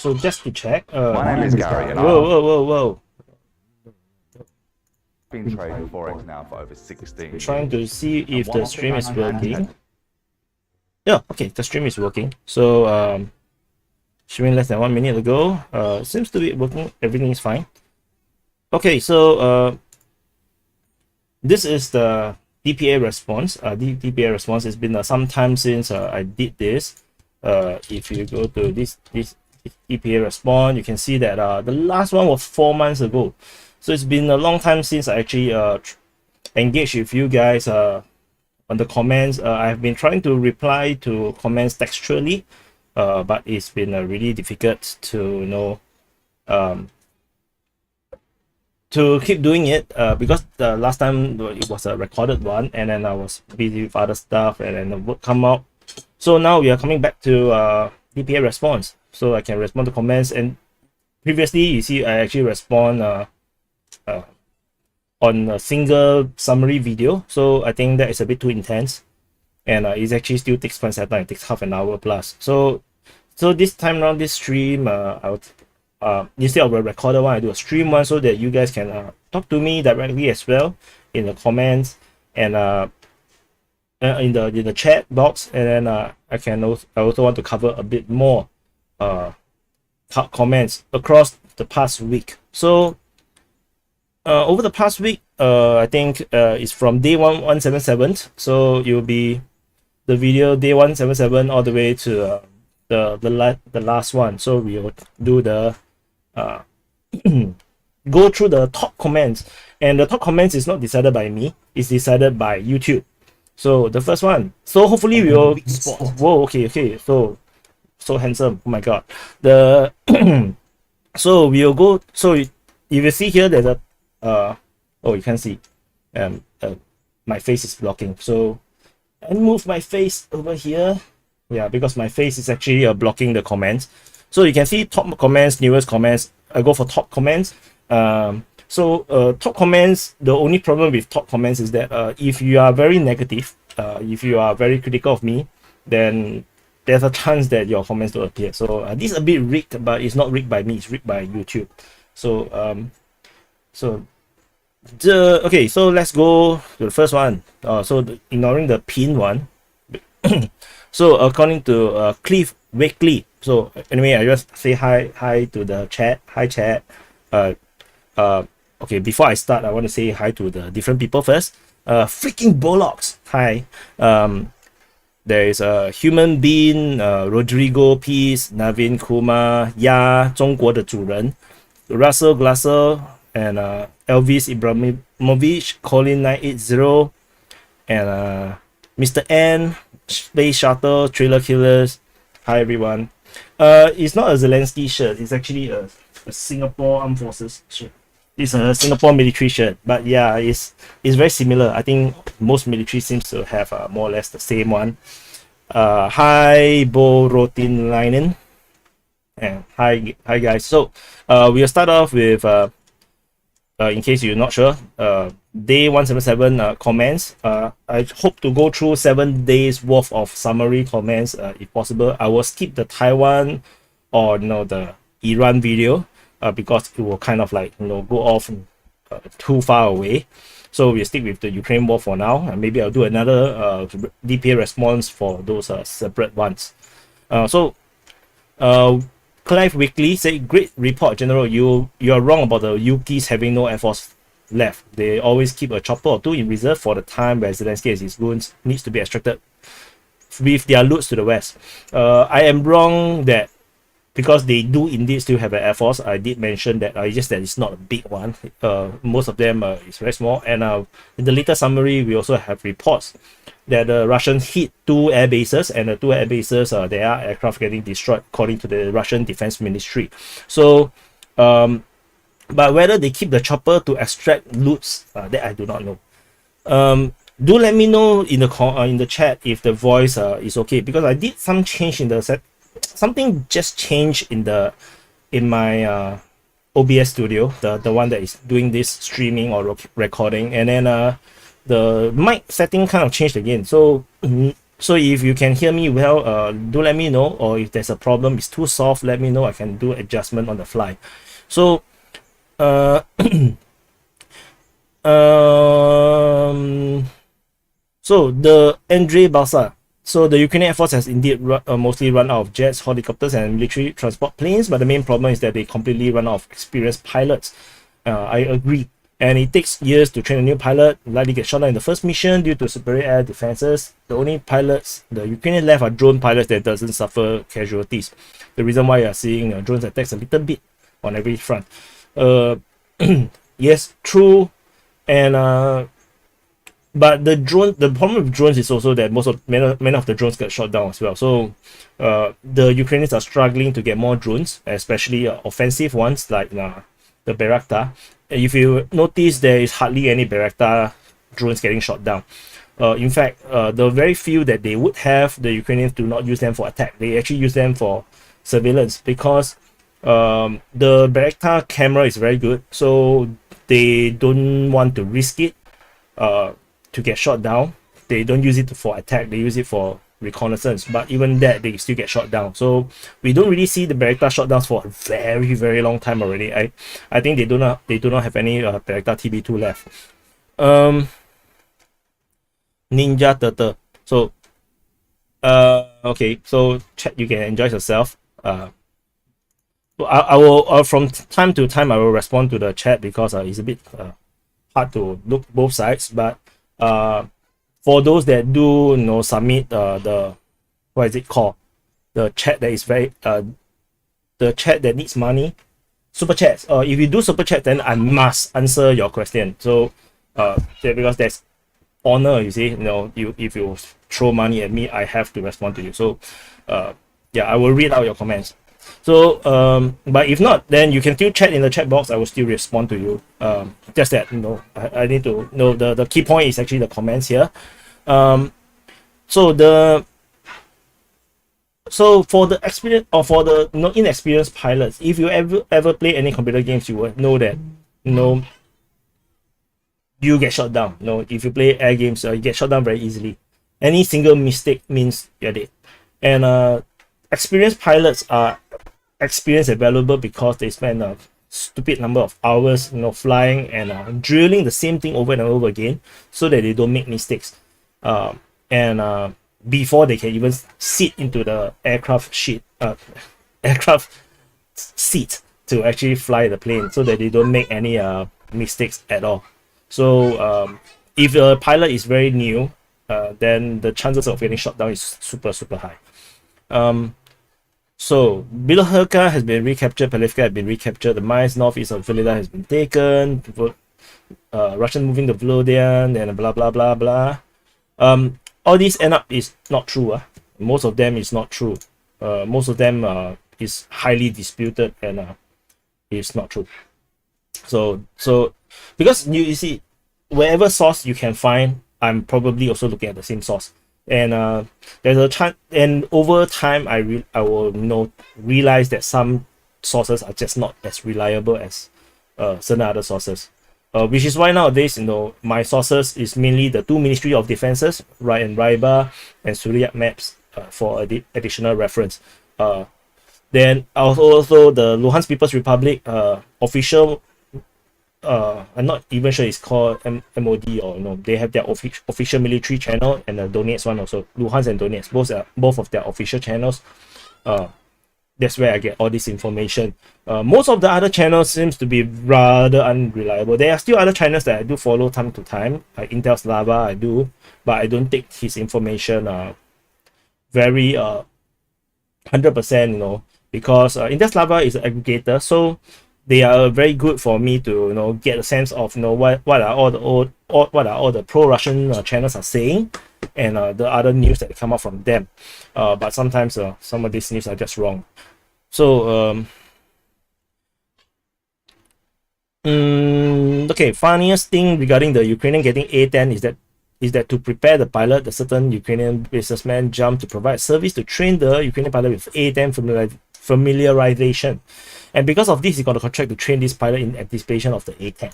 So just to check. My name is Gary, and Whoa. I've been trading Forex now for over 16 years. Trying to see if the stream is working. Yeah, okay, the stream is working. So, streaming less than 1 minute ago. Seems to be working. Everything is fine. Okay, so this is the DPA response. DPA response has been some time since I did this. If you go to this DPA response, you can see that the last one was 4 months ago. So it's been a long time since I actually engaged with you guys on the comments. I've been trying to reply to comments textually, but it's been really difficult to to keep doing it because the last time it was a recorded one, and then I was busy with other stuff, and then the work come out. So now we are coming back to DPA response, so I can respond to comments. And previously, you see, I actually respond on a single summary video, so I think that is a bit too intense, and it actually still takes quite some time. It takes half an hour plus. So this time around, this stream, I would instead of a recorded one, I do a stream one, so that you guys can talk to me directly as well in the comments and in the chat box, and then I also want to cover a bit more comments across the past week. So over the past week, I think it's from day 177. So it will be the video day 177 all the way to the last one. So we will do the go through the top comments, and the top comments is not decided by me, it's decided by YouTube. So the first one, so hopefully we will whoa, okay, so handsome, oh my god. The so we'll go, so if you see here, there's a oh, you can see my face is blocking, so I move my face over here, yeah, because my face is actually blocking the comments. So you can see top comments, newest comments. I go for top comments. Top comments, the only problem with top comments is that if you are very negative, if you are very critical of me, then there's a chance that your comments don't appear. So this is a bit rigged, but it's not rigged by me, it's rigged by YouTube. So okay, so let's go to the first one. Ignoring the pin one. So according to Cliff Wakely. So anyway, I just say hi to the chat. Hi chat. Okay, before I start, I want to say hi to the different people first. Freaking Bollocks. Hi. There is a human being, Rodrigo Peace, Navin Kumar, Ya, 中国的主人, Russell Glasser, and Elvis Ibrahimovic, Colin 980, and Mr. N, Space Shuttle, Trailer Killers. Hi everyone. It's not a Zelenskyy shirt, it's actually a Singapore Armed Forces shirt. It's a Singapore military shirt, but yeah, it's very similar. I think most military seems to have more or less the same one. Hi Bo Rotin Linen, and hi guys. So we'll start off with in case you're not sure, day 177 comments. I hope to go through 7 days worth of summary comments if possible. I will skip the Taiwan or the Iran video because it will kind of like go off too far away. So we'll stick with the Ukraine war for now, and maybe I'll do another DPA response for those separate ones. Clive Weekly said, great report, General. You are wrong about the Yukis having no air force left. They always keep a chopper or two in reserve for the time where Zelenskyy and his goons needs to be extracted with their loots to the west. I am wrong that because they do indeed still have an air force. I did mention that, just that it's not a big one. Most of them is very small. And in the later summary, we also have reports that the Russians hit 2 air bases, and the 2 air bases, there are aircraft getting destroyed according to the Russian Defense Ministry. So, but whether they keep the chopper to extract loots, that I do not know. Do let me know in the chat if the voice is okay, because I did some change in the set. Something just changed in my OBS studio, the one that is doing this streaming or recording, and then the mic setting kind of changed again. So so if you can hear me well, do let me know, or if there's a problem, it's too soft, let me know. I can do adjustment on the fly. So so the Andrei Balsa. So the Ukrainian Air Force has indeed mostly run out of jets, helicopters, and military transport planes, but the main problem is that they completely run out of experienced pilots. I agree. And it takes years to train a new pilot, likely get shot down in the first mission due to superior air defenses. The only pilots the Ukrainians left are drone pilots that doesn't suffer casualties. The reason why you are seeing drones attacks a little bit on every front. Yes, true. And but the problem with drones is also that many of the drones get shot down as well. So the Ukrainians are struggling to get more drones, especially offensive ones like the Bayraktar. If you notice, there is hardly any Bayraktar drones getting shot down. In fact, the very few that they would have, the Ukrainians do not use them for attack. They actually use them for surveillance, because the Bayraktar camera is very good, so they don't want to risk it to get shot down. They don't use it for attack, they use it for reconnaissance, but even that they still get shot down. So we don't really see the Bayraktar shot downs for a very, very long time already. I think they do not have any Bayraktar TB2 left. Ninja Turtle. So okay, so chat, you can enjoy yourself. I will from time to time I will respond to the chat, because it's a bit hard to look both sides. But for those that do submit the, what is it called, the chat that is very the chat that needs money, super chats. If you do super chat, then I must answer your question. So because there's honor, you see, if you throw money at me, I have to respond to you. So yeah, I will read out your comments. So but if not, then you can still chat in the chat box. I will still respond to you. Just that I need to know the key point is actually the comments here. So for the experience, or for the inexperienced pilots, if you ever play any computer games, you will know that you get shot down. If you play air games, you get shot down very easily. Any single mistake means you're dead. And experienced pilots are experienced and valuable because they spend a stupid number of hours flying and drilling the same thing over and over again, so that they don't make mistakes. And before they can even sit into the aircraft seat to actually fly the plane, so that they don't make any mistakes at all. So if a pilot is very new, then the chances of getting shot down is super high. So Bilohirka has been recaptured, Palivka has been recaptured, the mines northeast of Vilida has been taken, Russian moving to Volodyan, and blah blah blah blah. All these end up is not true. Most of them is not true. Most of them is highly disputed, and it's not true. So because you see, wherever source you can find, I'm probably also looking at the same source. And there's a chance, and over time I will realize that some sources are just not as reliable as certain other sources, which is why nowadays my sources is mainly the two Ministry of Defenses, and Raiba and Surya maps for additional reference. Then also the Luhansk People's Republic official, I'm not even sure it's called MOD or they have their official military channel, and the Donetsk one also. Luhansk and Donetsk, both of their official channels. That's where I get all this information. Most of the other channels seems to be rather unreliable. There are still other channels that I do follow time to time, like Intel Slava I do, but I don't take his information very 100%, because Slava is an aggregator, so they are very good for me to get a sense of what are all the pro-Russian channels are saying, and the other news that come out from them. But sometimes some of these news are just wrong. So okay, funniest thing regarding the Ukrainian getting A10 is that to prepare the pilot, the certain Ukrainian businessman jumped to provide service to train the Ukrainian pilot with A10 familiarization. And because of this, he got a contract to train this pilot in anticipation of the A10.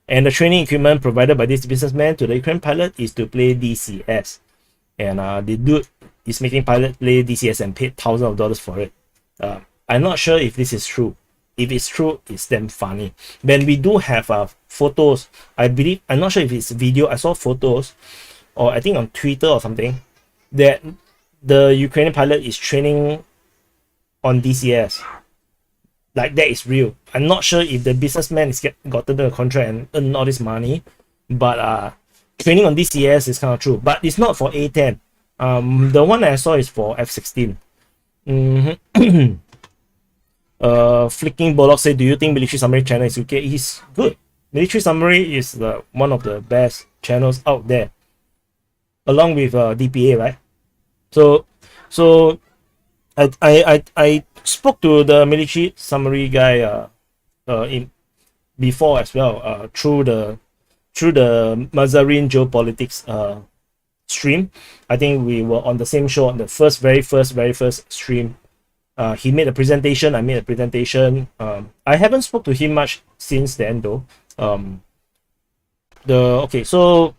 And the training equipment provided by this businessman to the Ukrainian pilot is to play DCS. And the dude is making pilot play DCS and paid thousands of dollars for it. I'm not sure if this is true. If it's true, it's damn funny. Then we do have photos. I'm not sure if it's video. I saw photos, or I think on Twitter or something, that the Ukrainian pilot is training on DCS. Like, that is real. I'm not sure if the businessman is gotten the contract and earn all this money, but training on DCS is kind of true. But it's not for A10. The one I saw is for F-16. Flicking Bollock said, do you think military summary channel is okay? It's good. Military summary is one of the best channels out there, along with DPA, right? So I spoke to the military summary guy before as well, through the Mazarin Geopolitics stream. I think we were on the same show on the very first stream. He made a presentation, I made a presentation. I haven't spoke to him much since then though. Okay, so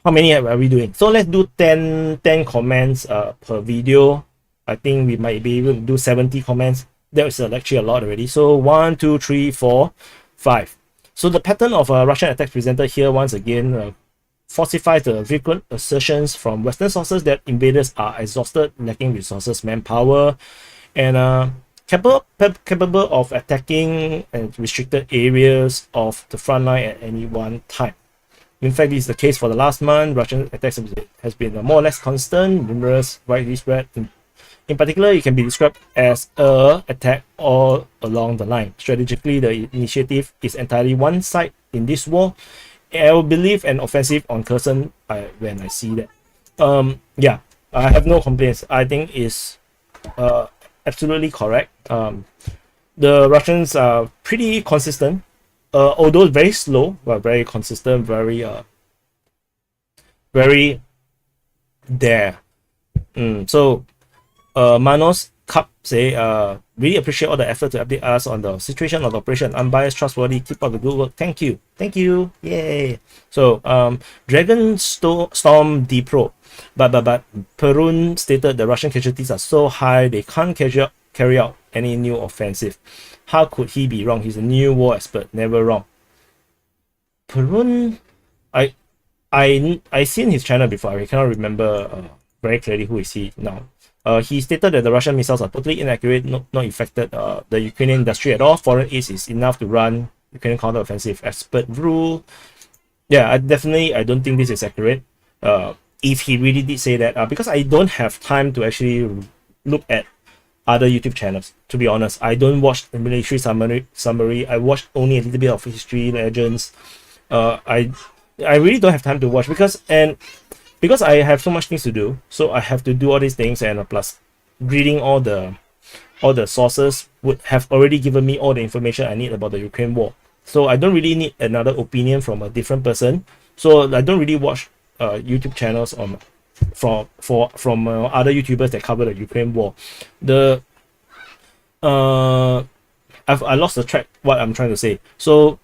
how many are we doing? So let's do 10 comments per video. I think we might be able to do 70 comments. That is actually a lot already. So 1, 2, 3, 4, 5. So the pattern of Russian attacks presented here once again falsifies the frequent assertions from Western sources that invaders are exhausted, lacking resources, manpower, and capable of attacking and restricted areas of the front line at any one time. In fact, this is the case for the last month. Russian attacks has been more or less constant, numerous, widely spread. In particular, it can be described as a attack all along the line. Strategically, the initiative is entirely one side in this war. I will believe an offensive on Kherson when I see that. Yeah, I have no complaints. I think it's absolutely correct. The Russians are pretty consistent, although very slow, but very consistent, very there. So Manos Cup say, really appreciate all the effort to update us on the situation of the operation. Unbiased, trustworthy, keep up the good work. Thank you. Yay. So Dragon Storm D Pro, but Perun stated the Russian casualties are so high they can't carry out any new offensive. How could he be wrong? He's a new war expert, never wrong. Perun, I seen his channel before. I cannot remember very clearly who is he now. He stated that the Russian missiles are totally inaccurate, not affected the Ukrainian industry at all. Foreign aid is enough to run Ukrainian counteroffensive. Expert rule. Yeah, I don't think this is accurate. If he really did say that, because I don't have time to actually look at other YouTube channels. To be honest, I don't watch the military summary. I watch only a little bit of history, legends. I really don't have time to watch because I have so much things to do, so I have to do all these things, and plus reading all the sources would have already given me all the information I need about the Ukraine war. So I don't really need another opinion from a different person. So I don't really watch YouTube channels from other YouTubers that cover the Ukraine war. I lost the track what I'm trying to say. So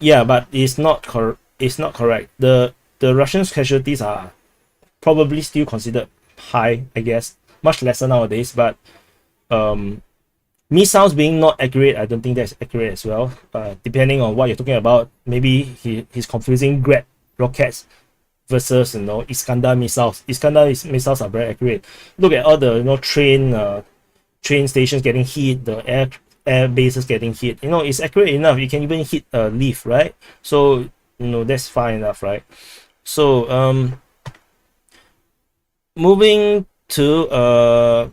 yeah, but it's not correct. The Russian casualties are probably still considered high, I guess, much lesser nowadays, but missiles being not accurate, I don't think that's accurate as well. Depending on what you're talking about, maybe he's confusing Grad rockets versus Iskander missiles. Iskander missiles are very accurate. Look at all the train stations getting hit, the air bases getting hit. It's accurate enough. You can even hit a leaf, right? So that's fine enough, right? So moving to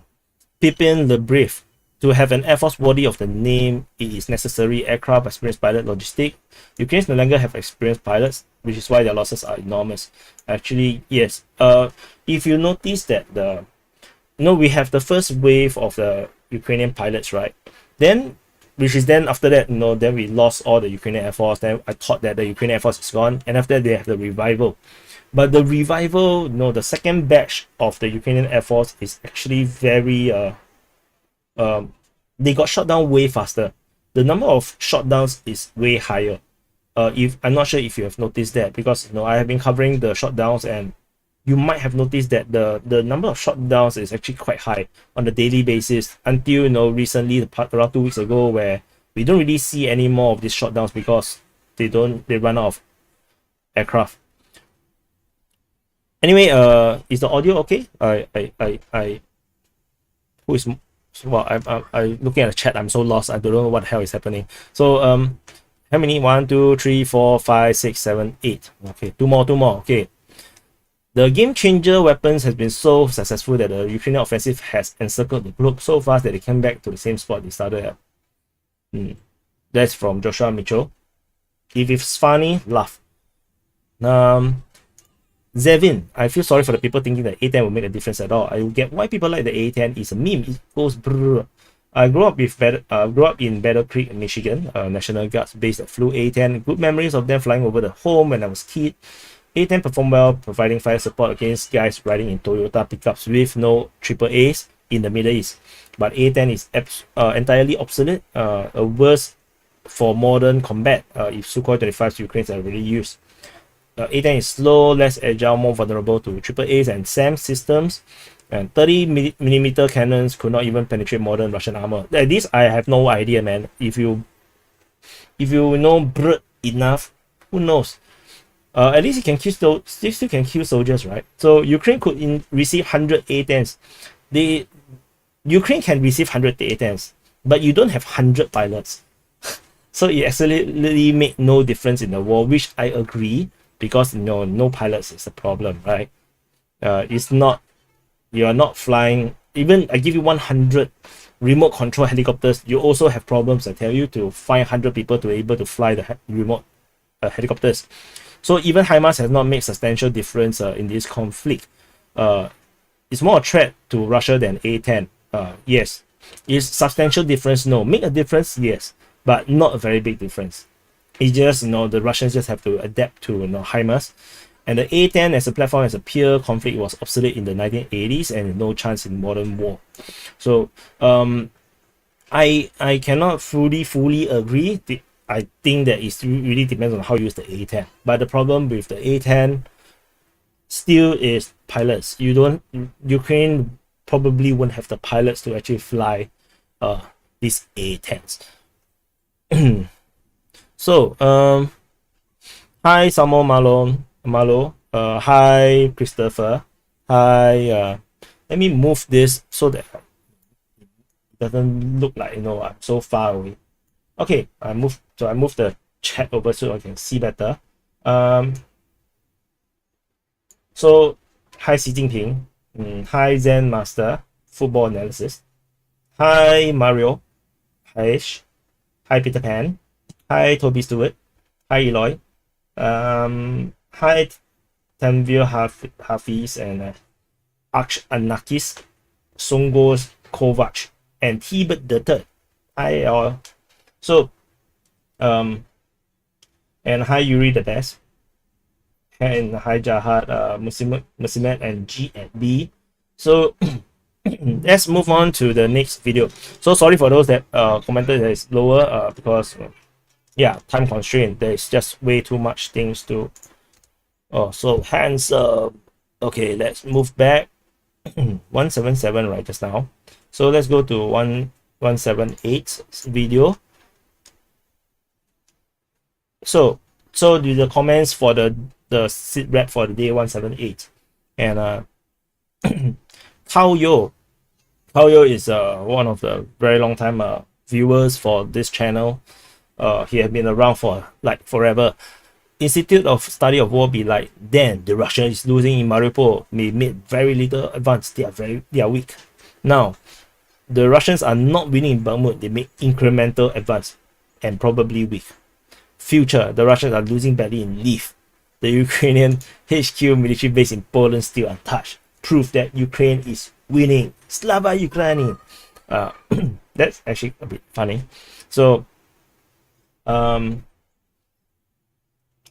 Pippin the Brief. To have an air force worthy of the name, it is necessary aircraft, experienced pilot, logistic. Ukrainians no longer have experienced pilots, which is why their losses are enormous. Actually, yes. If you notice that we have the first wave of the Ukrainian pilots, right? Then, which is then after that, then we lost all the Ukrainian Air Force. Then I thought that the Ukrainian Air Force is gone, and after that they have the revival. But the revival, the second batch of the Ukrainian Air Force is actually very they got shot down way faster. The number of shutdowns is way higher. If I'm not sure if you have noticed that, because I have been covering the shutdowns, and you might have noticed that the number of shutdowns is actually quite high on a daily basis until recently, around 2 weeks ago, where we don't really see any more of these shutdowns because they run out of aircraft. Anyway, is the audio okay? I'm looking at the chat. I'm so lost. I don't know what the hell is happening. So how many? 1, 2, 3, 4, 5, 6, 7, 8. Okay, two more. Okay. The game changer weapons has been so successful that the Ukrainian offensive has encircled the globe so fast that they came back to the same spot they started at. That's from Joshua Mitchell. If it's funny, laugh. Zevin, I feel sorry for the people thinking that A10 will make a difference at all. I get why people like the A10 is a meme. It goes brrr. I grew up in Battle Creek, Michigan, National Guards base that flew A10. Good memories of them flying over the home when I was a kid. A10 performed well, providing fire support against guys riding in Toyota pickups with no AAAs in the Middle East. But A10 is entirely obsolete, worse for modern combat if Sukhoi 25s Ukrainians are already used. A10 is slow, less agile, more vulnerable to AAAs and SAM systems, and 30mm cannons could not even penetrate modern Russian armor. This I have no idea, man. If you know Brut enough, who knows? At least it can kill still can kill soldiers, right? So Ukraine could receive 100 A10s. Ukraine can receive 100 A10s, but you don't have 100 pilots. So it absolutely made no difference in the war, which I agree, because no pilots is a problem, right? It's not, you are not flying. Even I give you 100 remote control helicopters, you also have problems. I tell you, to find 100 people to be able to fly the remote helicopters. So even HIMARS has not made substantial difference in this conflict. It's more a threat to Russia than A10. Yes. Is substantial difference? No. Make a difference? Yes. But not a very big difference. It's just, the Russians just have to adapt to HIMARS. And the A10 as a platform, as a pure conflict, was obsolete in the 1980s and no chance in modern war. So I cannot fully agree. I think that it really depends on how you use the A10. But the problem with the A10 still is pilots. Ukraine probably won't have the pilots to actually fly these A10s. So hi Samo Malo, hi Christopher, hi. Let me move this so that it doesn't look like I'm so far away. Okay, I moved the chat over so I can see better. So hi Xi Jinping, hi Zen Master, football analysis, hi Mario, hi Peter Pan, hi Toby Stewart, hi Eloy, hi Tanvir Hafiz and Arch Anakis, Songos Kovac, and Tibet the Third. Hi all. So and hi Yuri the Best, and hi Jahad, Musimet and G and B. So let's move on to the next video. So sorry for those that commented that is lower because yeah, time constraint. There is just way too much things to. Oh, so hands up. Okay, let's move back. 177 right just now. So let's go to 178 video. So the comments for the SITREP for the day 178, and Tao Yo is one of the very long time viewers for this channel. He has been around for like forever. Institute of Study of War be like, then the Russia is losing in Mariupol. They made very little advance. They are weak. Now, the Russians are not winning in Bakhmut. They make incremental advance and probably weak. Future, the Russians are losing badly in Lviv. The Ukrainian HQ military base in Poland still untouched. Proof that Ukraine is winning. Slava Ukraini. That's actually a bit funny. So, hi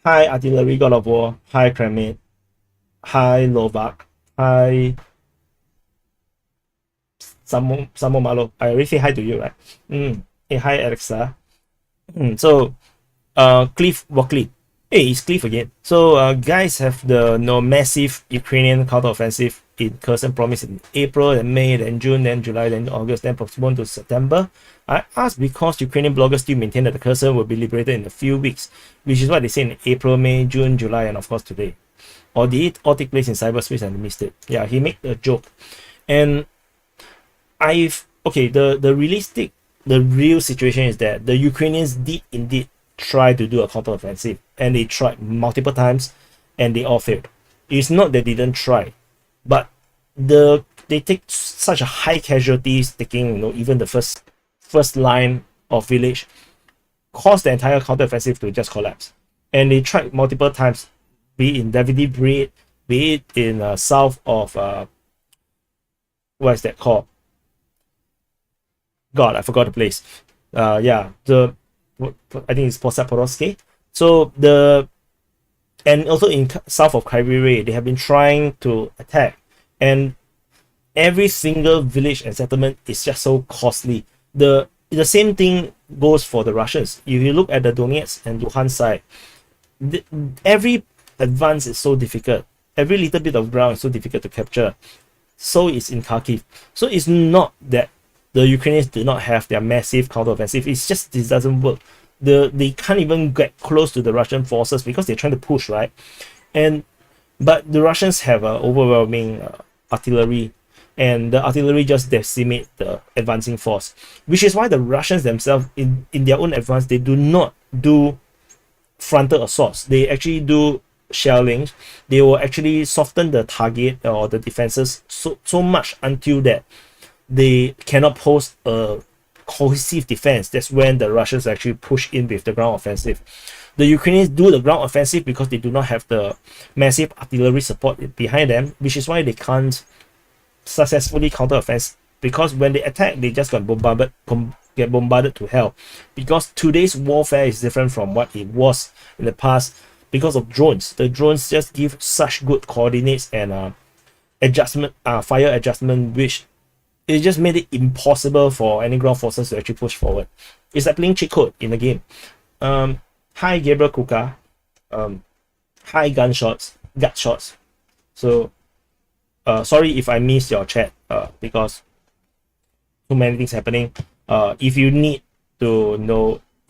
Artillery God of War. Hi Kremlin. Hi Lovak. Hi Samo Malo. I already say hi to you, right? Hey, hi Alexa. So, Cliff Walkley. Hey, it's Cliff again. So, guys have the massive Ukrainian counteroffensive in Kherson promised in April, then May, then June, then July, then August, then postponed to September. I asked because Ukrainian bloggers still maintain that the Kherson will be liberated in a few weeks, which is what they say in April, May, June, July, and of course today. Or did it all take place in cyberspace and I missed it? Yeah, he made a joke. And the real situation is that the Ukrainians did indeed try to do a counteroffensive, and they tried multiple times and they all failed. It's not that they didn't try, but they take such a high casualties, taking even the first line of village, caused the entire counteroffensive to just collapse. And they tried multiple times, be it in Davidi Breed, be it in south of what is that called? God, I forgot the place. I think it's Posad-Porovsky. So and also in south of Kryvyi, they have been trying to attack, and every single village and settlement is just so costly. The same thing goes for the Russians. If you look at the Donetsk and Luhansk side, every advance is so difficult. Every little bit of ground is so difficult to capture. So is in Kharkiv. So it's not that the Ukrainians do not have their massive counteroffensive. It's just this doesn't work. They can't even get close to the Russian forces because they're trying to push, right? But the Russians have overwhelming artillery, and the artillery just decimate the advancing force, which is why the Russians themselves, in their own advance, they do not do frontal assaults. They actually do shelling. They will actually soften the target or the defenses so much until that they cannot post a cohesive defense. That's when the Russians actually push in with the ground offensive. The Ukrainians do the ground offensive because they do not have the massive artillery support behind them, which is why they can't successfully counter-offense, because when they attack, they just get bombarded to hell. Because today's warfare is different from what it was in the past because of drones. The drones just give such good coordinates and fire adjustment, which it just made it impossible for any ground forces to actually push forward. It's like playing cheat code in the game. Hi Gabriel Kuka. Hi gut shots. So sorry if I missed your chat because too many things happening. If you need to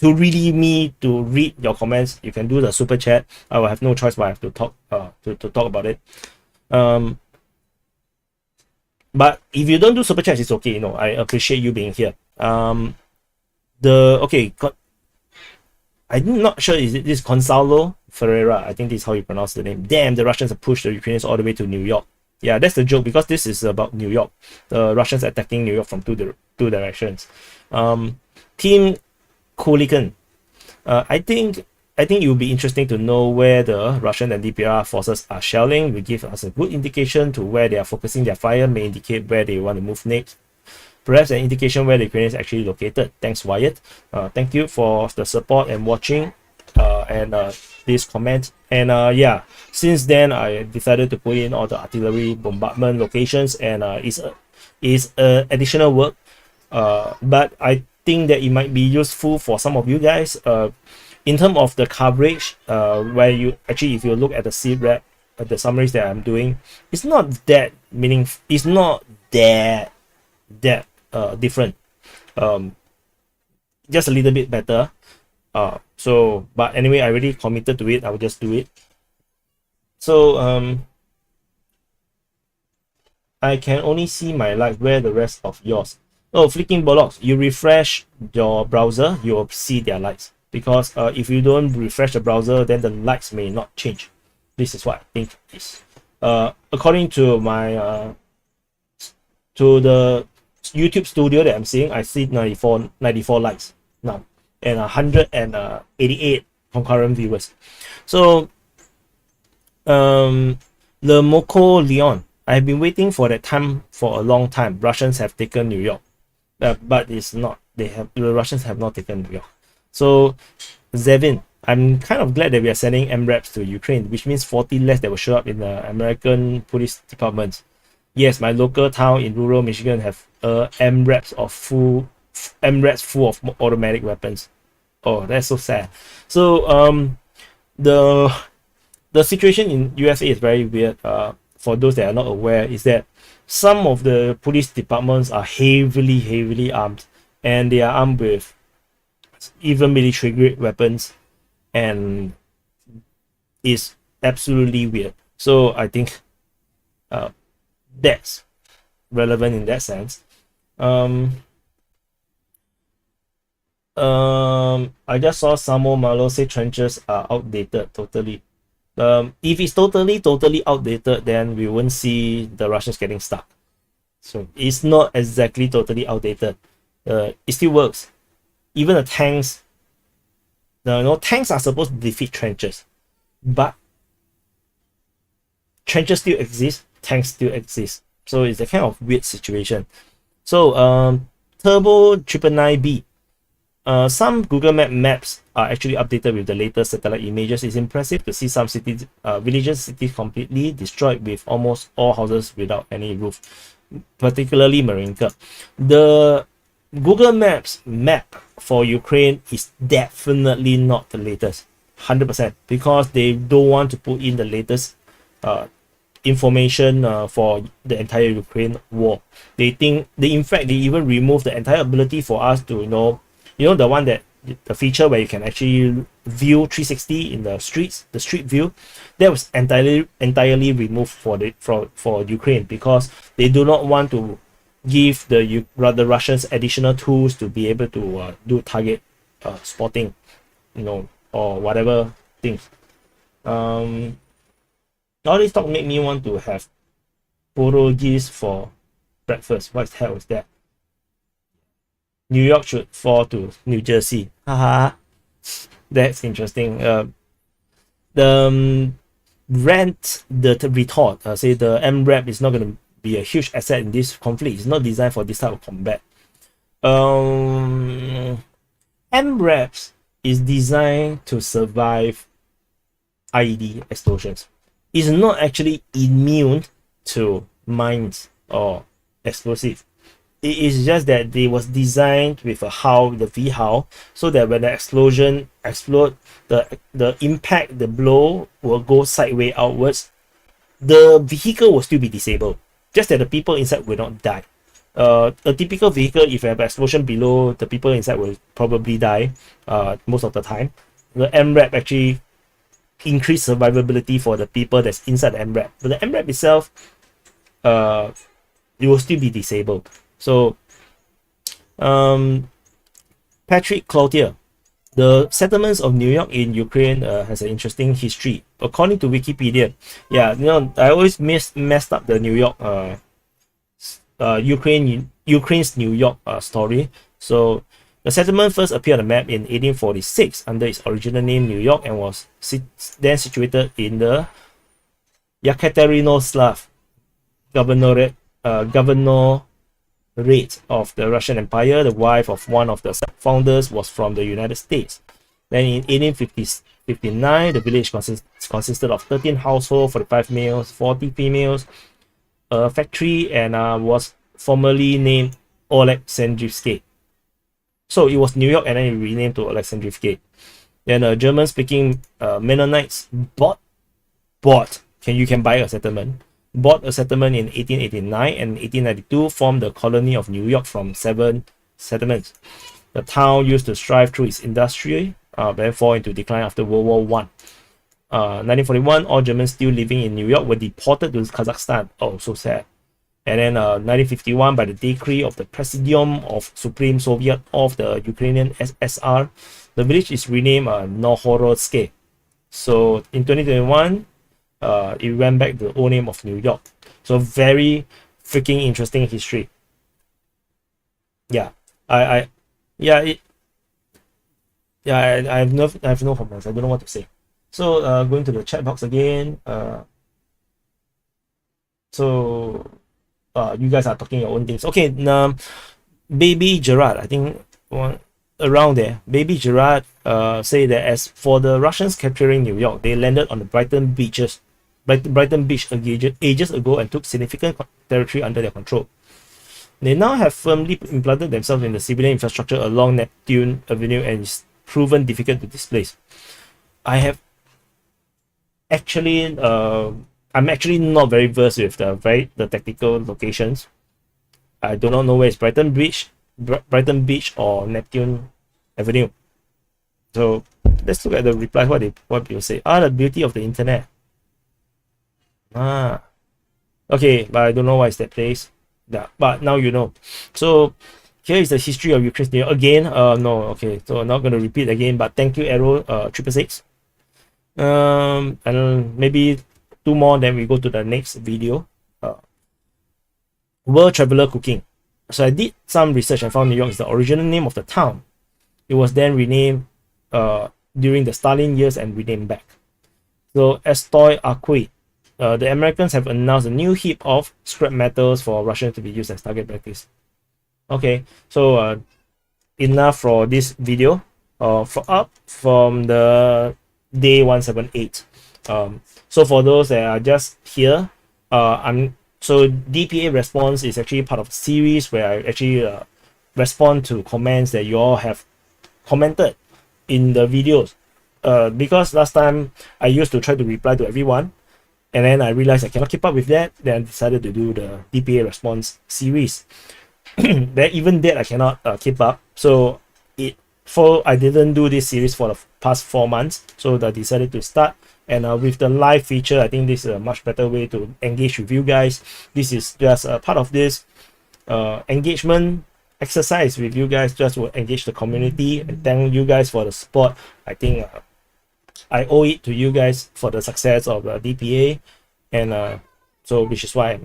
read your comments, you can do the super chat. I will have no choice but I have to talk to talk about it. But if you don't do super chat, it's okay. I appreciate you being here. I'm not sure, is it this Gonzalo Ferreira? I think this is how you pronounce the name. Damn, the Russians have pushed the Ukrainians all the way to New York. Yeah, that's the joke, because this is about New York. The Russians attacking New York from two directions. Team Kulikan. I think it will be interesting to know where the Russian and DPR forces are shelling. Will give us a good indication to where they are focusing their fire, may indicate where they want to move next. Perhaps an indication where the Ukrainians are actually located. Thanks, Wyatt. Thank you for the support and watching and this comment. And yeah, since then I decided to put in all the artillery bombardment locations, and it's additional work. But I think that it might be useful for some of you guys. In terms of the coverage, where you actually, if you look at the SITREP, the summaries that I'm doing, it's not that meaningful. It's not that different. Just a little bit better. But anyway, I already committed to it. I will just do it. So I can only see my live. Where the rest of yours? Oh, flicking bollocks. You refresh your browser, you will see their likes. Because if you don't refresh the browser, then the likes may not change. This is what I think it is. According to my to the YouTube studio that I'm seeing, I see 94 likes now and 188 concurrent viewers. So the Moko Leon, I've been waiting for that time for a long time. Russians have taken New York, but it's not. The Russians have not taken New York. So Zevin, I'm kind of glad that we are sending MRAPs to Ukraine, which means 40 less that will show up in the American police departments. Yes, my local town in rural Michigan have MRAPs full of automatic weapons. Oh, that's so sad. So the situation in USA is very weird. For those that are not aware, is that some of the police departments are heavily armed, and they are armed with even military grade weapons, and is absolutely weird. So I think that's relevant in that sense. I just saw Samo Malo say trenches are outdated totally. If it's totally outdated, then we won't see the Russians getting stuck. So it's not exactly totally outdated. It still works. Even the tanks, tanks are supposed to defeat trenches, but trenches still exist, tanks still exist. So it's a kind of weird situation. So Turbo 999B. Some Google maps are actually updated with the latest satellite images. It's impressive to see some cities, cities completely destroyed with almost all houses without any roof, particularly Marinka. The Google Maps map for Ukraine is definitely not the latest, 100%, because they don't want to put in the latest information for the entire Ukraine war. In fact, they even removed the entire ability for us to the one that the feature where you can actually view 360 in the streets, the street view, that was entirely removed for Ukraine, because they do not want to give the Russians additional tools to be able to do target spotting, or whatever things. All this talk make me want to have pierogies for breakfast. What the hell is that? New York should fall to New Jersey. Haha. That's interesting. The retort say the MRAP is not going to be a huge asset in this conflict. It's not designed for this type of combat. MRAPs is designed to survive IED explosions. It's not actually immune to mines or explosive. It is just that they was designed with the VHAL, so that when the explosion explode, the impact, the blow will go sideways outwards. The vehicle will still be disabled, just that the people inside will not die. A typical vehicle, if you have an explosion below, the people inside will probably die most of the time. The MRAP actually increase survivability for the people that's inside the MRAP, but the MRAP itself, it will still be disabled. So Patrick Cloutier, the settlements of New York in Ukraine has an interesting history. According to Wikipedia, I always messed up the New York Ukraine's New York story. So the settlement first appeared on the map in 1846 under its original name New York, and was then situated in the Yekaterinoslav governorate of the Russian Empire. The wife of one of the founders was from the United States. Then in 1859, the village consisted of 13 households, 45 males, 40 females, a factory, and was formerly named Oleksandrivsky. So it was New York, and then it renamed to Oleksandrivsky. Then German-speaking Mennonites bought. You can buy a settlement. Bought a settlement in 1889, and 1892 formed the colony of New York from 7 settlements. The town used to strive through its industry, then fall into decline after World War I. 1941, all Germans still living in New York were deported to Kazakhstan. Oh, so sad. And then 1951, by the decree of the Presidium of Supreme Soviet of the Ukrainian SSR, the village is renamed Novhorodsky. So in 2021, it went back to the old name of New York. So very freaking interesting history. Yeah, I yeah, I have no comments. I don't know what to say. So going to the chat box again. So you guys are talking your own things. Okay, Baby Gerard, I think one around there. Baby Gerard say that as for the Russians capturing New York, they landed on the Brighton Beach ages ago and took significant territory under their control. They now have firmly implanted themselves in the civilian infrastructure along Neptune Avenue and it's proven difficult to displace. I have actually I'm actually not very versed with the technical locations. I do not know where is Brighton Beach or Neptune Avenue. So let's look at the reply. What people say. The beauty of the internet. Okay, but I don't know why is that place. Yeah, but now you know. So here is the history of Ukraine again. No, okay, so I'm not going to repeat again. But thank you, Arrow 666. And maybe 2 more. Then we go to the next video. World Traveler Cooking. So I did some research and found New York is the original name of the town. It was then renamed during the Stalin years and renamed back. So Estoy Arquid. The Americans have announced a new heap of scrap metals for Russians to be used as target practice. Okay, so enough for this video. From the day 178. So for those that are just here, so DPA Responds is actually part of a series where I actually respond to comments that you all have commented in the videos. Because last time I used to try to reply to everyone, and then I realized I cannot keep up with that. Then I decided to do the DPA Response series. Even that I cannot keep up. So I didn't do this series for the past 4 months. So I decided to start. And with the live feature, I think this is a much better way to engage with you guys. This is just a part of this engagement exercise with you guys, just to engage the community and thank you guys for the support. I think I owe it to you guys for the success of DPA, and so which is why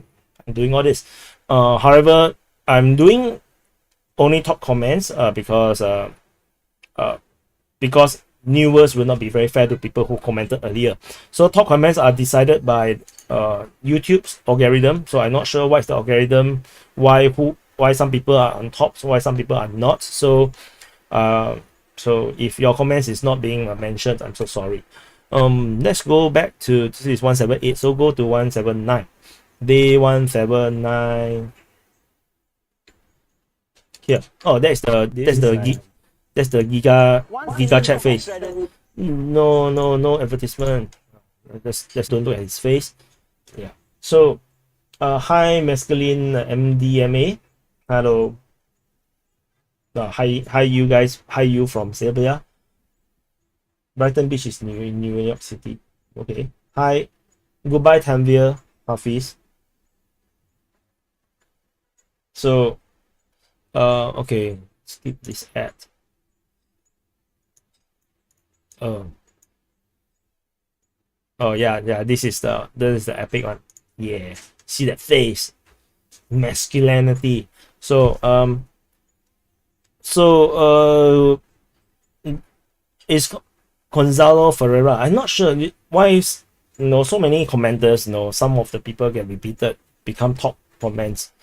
I'm doing all this. However, I'm doing only top comments because viewers will not be very fair to people who commented earlier. So top comments are decided by YouTube's algorithm. So I'm not sure what's the algorithm, why some people are on top, so why some people are not. So so if your comments is not being mentioned, I'm so sorry. Let's go back to this is 178. So go to 179. Day 179. Here. Oh, that's the Giga chat face. No advertisement. Let's don't look at his face. Yeah. So hi masculine MDMA. Hello. Hi you guys. Hi you from Serbia. Brighton Beach is in New York City. Okay. Hi. Goodbye Tanvir Hafiz. So okay, skip this ad. Oh yeah, this is the epic one. Yeah, see that face, masculinity. So it's Gonzalo Ferreira. I'm not sure why is so many commenters. Some of the people get repeated, become top comments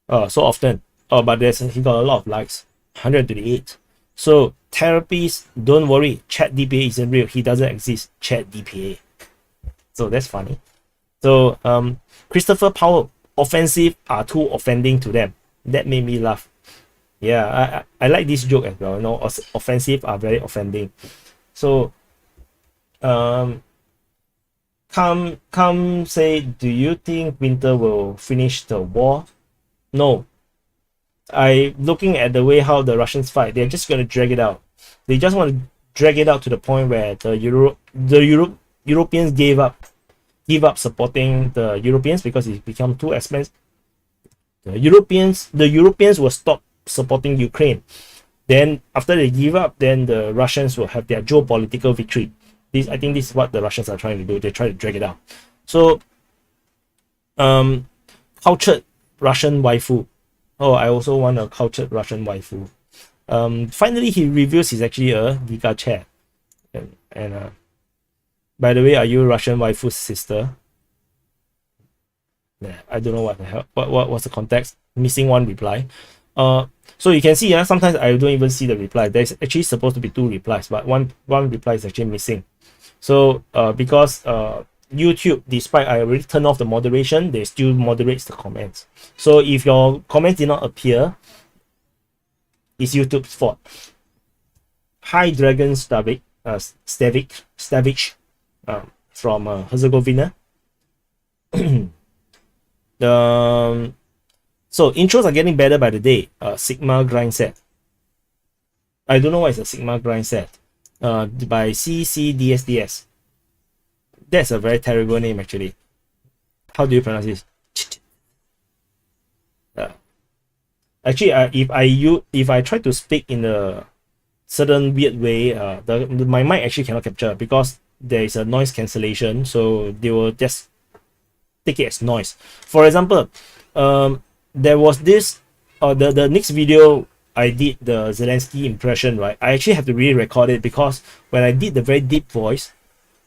so often. But he got a lot of likes, 128. So therapies, don't worry, chat DPA isn't real. He doesn't exist. Chat DPA. So that's funny. So Christopher Powell, offensive are too offending to them. That made me laugh. Yeah, I like this joke as well. Offensive are very offending. So come say, do you think winter will finish the war? No. Looking at the way how the Russians fight, they're just going to drag it out. They just want to drag it out to the point where the Europeans give up supporting the Europeans because it become too expensive. The Europeans will stop supporting Ukraine. Then after they give up, then the Russians will have their geopolitical victory. I think this is what the Russians are trying to do. They try to drag it out. So cultured Russian waifu. Oh, I also want a cultured Russian waifu. Finally, he reveals he's actually a Giga Chat. And by the way, are you Russian waifu's sister? Yeah, I don't know what the hell. What's the context? Missing one reply. So you can see, sometimes I don't even see the reply. There's actually supposed to be 2 replies, but one reply is actually missing. So because YouTube, despite I already turned off the moderation, they still moderates the comments. So if your comments did not appear, it's YouTube's fault. Hi Dragon Stavic, from Herzegovina. So intros are getting better by the day. Sigma grind set. I don't know what is a Sigma grind set. By CCDSDS. That's a very terrible name actually. How do you pronounce this? Actually, if I try to speak in a certain weird way, my mic actually cannot capture because there is a noise cancellation, so they will just take it as noise. For example, there was this the next video I did the Zelenskyy impression, right? I actually have to re-record it because when I did the very deep voice,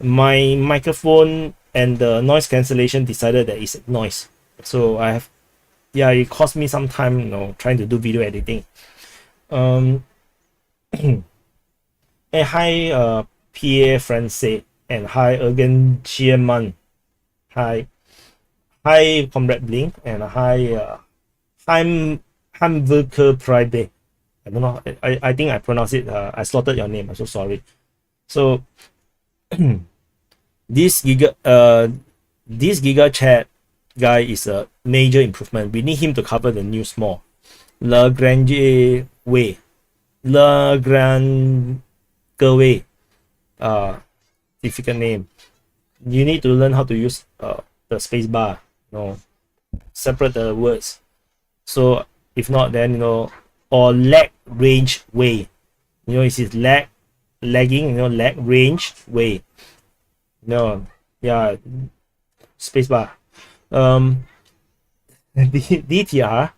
my microphone and the noise cancellation decided that it's noise. So it cost me some time, trying to do video editing. And hi PA Francais, and hi again Chieman. Hi Comrade Blink, and hi Hamburger Pride. I don't know. I think I pronounced it. I slaughtered your name. I'm so sorry. So this Giga Chat guy is a major improvement. We need him to cover the news more. Le Grange Way. Difficult name. You need to learn how to use the space bar. Separate the words. So if not, then or lag range way. It is lagging. Lag range way. Space bar. DTR.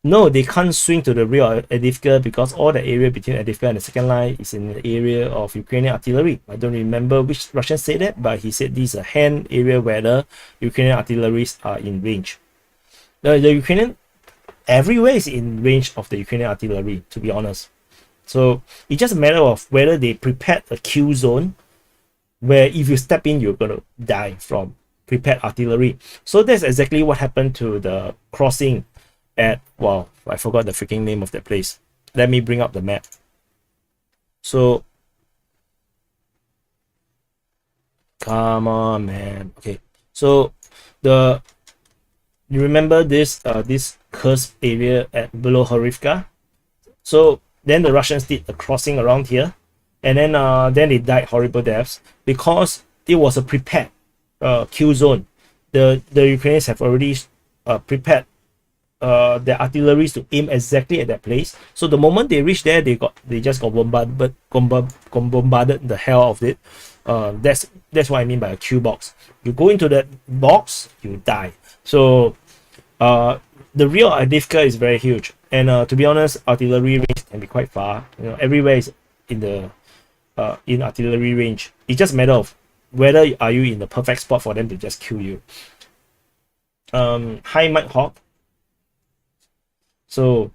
No, they can't swing to the rear Adivka because all the area between Adivka and the second line is in the area of Ukrainian artillery. I don't remember which Russian said that, but he said this is a hand area where the Ukrainian artilleries are in range. The Ukrainian everywhere is in range of the Ukrainian artillery, to be honest. So it's just a matter of whether they prepared a kill zone where if you step in, you're gonna die from prepared artillery. So that's exactly what happened to the crossing at, I forgot the freaking name of that place. Let me bring up the map. So come on, man. Okay, so you remember this Kursk area at below Horivka? So then the Russians did a crossing around here, and then they died horrible deaths because it was a prepared kill zone. The Ukrainians have already prepared their artilleries to aim exactly at that place. So the moment they reached there, they just got bombarded the hell of it. That's what I mean by a Q box. You go into that box, you die. So the real Adivka is very huge, and to be honest, artillery range can be quite far. Everywhere is in artillery range. It's just a matter of whether are you in the perfect spot for them to just kill you. Hi Mike Hawk. So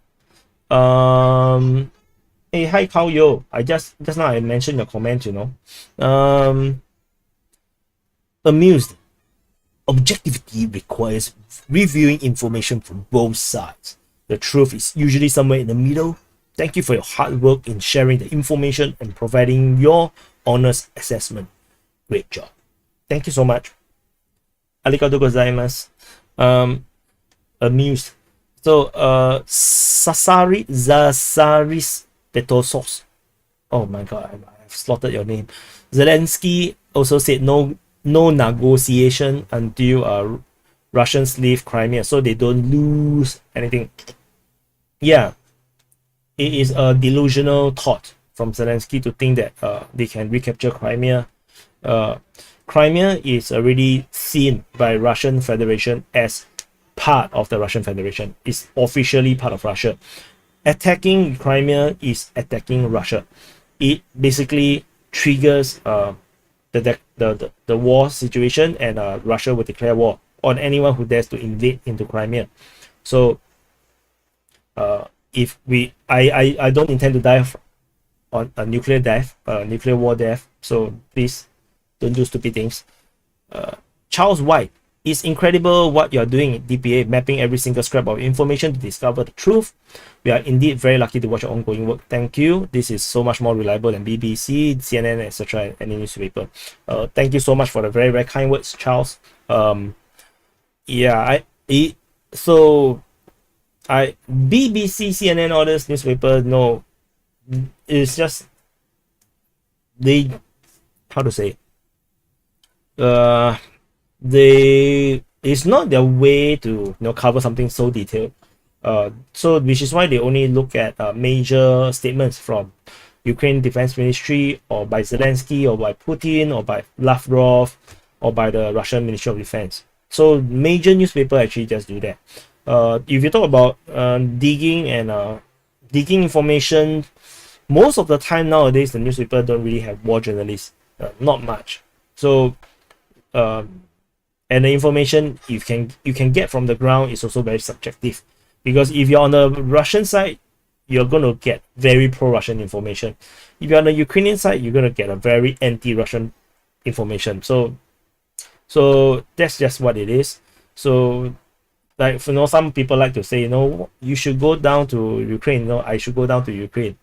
hey, hi Kao Yo. I just now I mentioned your comment, amused. Objectivity requires reviewing information from both sides. The truth is usually somewhere in the middle. Thank you for your hard work in sharing the information and providing your honest assessment. Great job. Thank you so much. Arigatou gozaimasu. Amused. So Zasaris Petosos. Oh my god, I've slaughtered your name. Zelenskyy also said no negotiation until Russians leave Crimea, so they don't lose anything. Yeah, it is a delusional thought from Zelenskyy to think that they can recapture Crimea. Crimea is already seen by Russian Federation as part of the Russian Federation. It's officially part of Russia. Attacking Crimea is attacking Russia. It basically triggers the war situation, and Russia will declare war on anyone who dares to invade into Crimea. So if I don't intend to die on a nuclear death, nuclear war death, so please don't do stupid things. Charles White, it's incredible what you're doing in DPA, mapping every single scrap of information to discover the truth. We are indeed very lucky to watch your ongoing work. Thank you. This is so much more reliable than BBC, CNN, etc. any newspaper. Thank you so much for the very, very kind words, Charles. Yeah, BBC, CNN, all this newspaper, no, it's just they, how to say, it's not their way to cover something so detailed. So which is why they only look at major statements from Ukraine Defense Ministry, or by Zelenskyy, or by Putin, or by Lavrov, or by the Russian Ministry of Defense. So major newspaper actually just do that. If you talk about digging information, most of the time nowadays the newspaper don't really have war journalists, not much. So and the information you can get from the ground is also very subjective, because if you're on the Russian side, you're going to get very pro-Russian information. If you're on the Ukrainian side, you're going to get a very anti-Russian information. So that's just what it is. So like, some people like to say, you should go down to Ukraine. I should go down to Ukraine.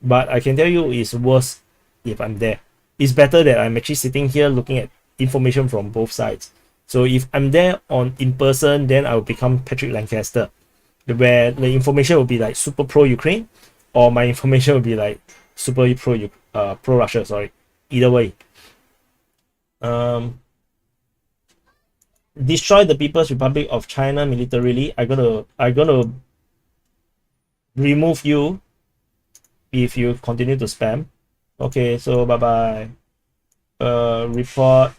But I can tell you, it's worse if I'm there. It's better that I'm actually sitting here looking at information from both sides. So if I'm there in person, then I will become Patrick Lancaster, where the information will be like super pro-Ukraine, or my information will be like super pro-Russia. Sorry, either way. Destroy the People's Republic of China militarily. I'm gonna remove you if you continue to spam. Okay, so bye bye. Report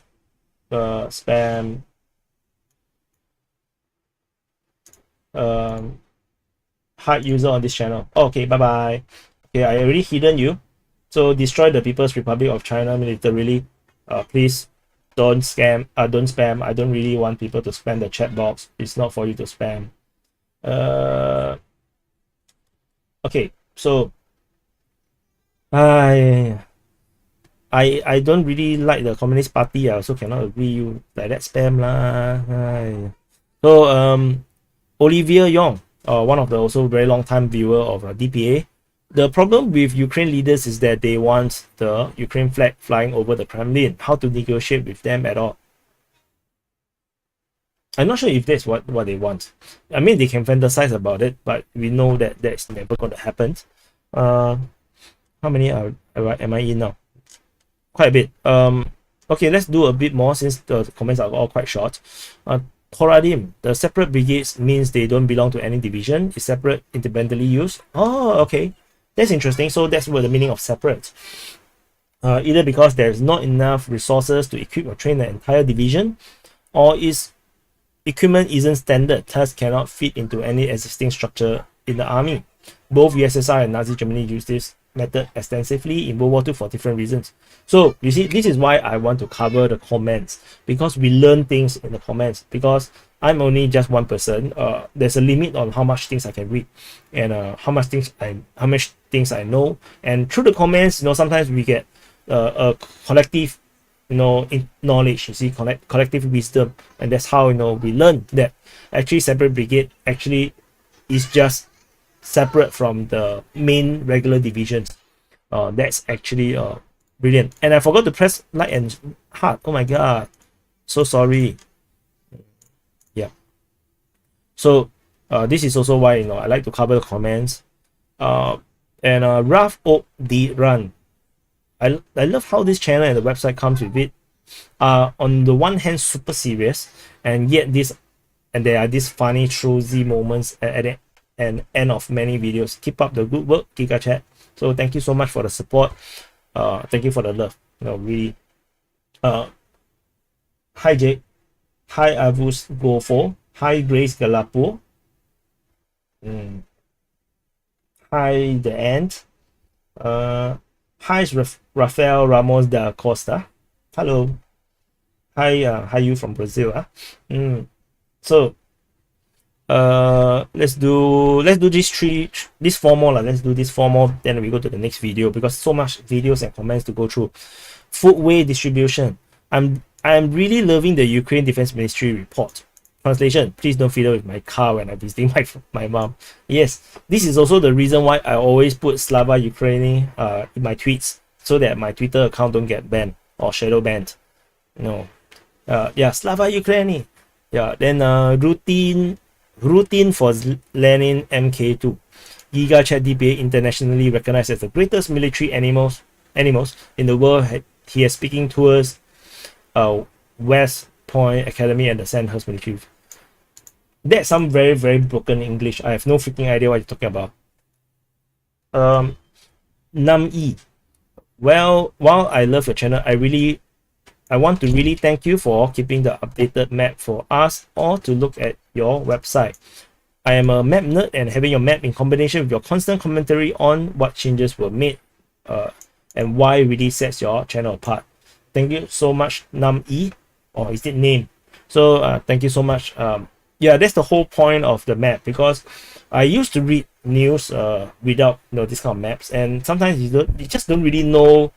spam. Hard user on this channel. Okay, bye bye. Okay, I already hidden you. So destroy the People's Republic of China militarily. Please don't spam. I don't really want people to spam the chat box. It's not for you to spam. Okay, so I don't really like the Communist Party. I also cannot agree you like that spam lah. So Olivia Yong, one of the also very long time viewer of DPA. The problem with Ukraine leaders is that they want the Ukraine flag flying over the Kremlin. How to negotiate with them at all? I'm not sure if that's what they want. I mean, they can fantasize about it, but we know that that's never going to happen. How many am I in now? Quite a bit. Okay, let's do a bit more since the comments are all quite short. Koradim, the separate brigades means they don't belong to any division. It's separate, independently used. Oh, okay. That's interesting. So that's what the meaning of separate. Either because there's not enough resources to equip or train the entire division, or its equipment isn't standard, thus cannot fit into any existing structure in the army. Both USSR and Nazi Germany used this method extensively in World War II for different reasons. So you see, this is why I want to cover the comments, because we learn things in the comments. Because I'm only just one person, there's a limit on how much things I can read, and how much things I know. And through the comments, sometimes we get a collective knowledge, you see, collective wisdom, and that's how we learn that actually separate brigade actually is just separate from the main regular divisions. That's actually brilliant. And I forgot to press like and heart. Oh my god, so sorry. Yeah, so this is also why I like to cover the comments. And Raf Oak the Run, I love how this channel and the website comes with it. On the one hand, super serious, and yet there are these funny trolzy moments at the end of many videos. Keep up the good work, Giga Chat. So thank you so much for the support. Thank you for the love. Really. Hi Jake. Hi Avus Go4. Hi Grace Galapo. Hi the Ant. Hi Rafael Ramos da Costa. Hello. Hi you from Brazil. So let's do this four more. Let's do this four more, then we go to the next video because so much videos and comments to go through. Foodway distribution. I'm really loving the Ukraine Defense Ministry report. Translation: please don't fiddle with my car when I'm visiting my mom. Yes, this is also the reason why I always put Slava Ukraini in my tweets, so that my Twitter account don't get banned or shadow banned. No. Yeah, Slava Ukraini. Yeah, then routine for Lenin MK2. Giga Chat DPA internationally recognized as the greatest military animals in the world. He is speaking towards West Point Academy and the Sandhurst military. That's some very, very broken English. I have no freaking idea what you're talking about. Nam-E. Well, while I love your channel, I want to really thank you for keeping the updated map for us all to look at your website. I am a map nerd, and having your map in combination with your constant commentary on what changes were made and why really sets your channel apart. Thank you so much, Nam-E, or is it name? So thank you so much. Yeah, that's the whole point of the map, because I used to read news without this kind of maps, and sometimes you just don't really know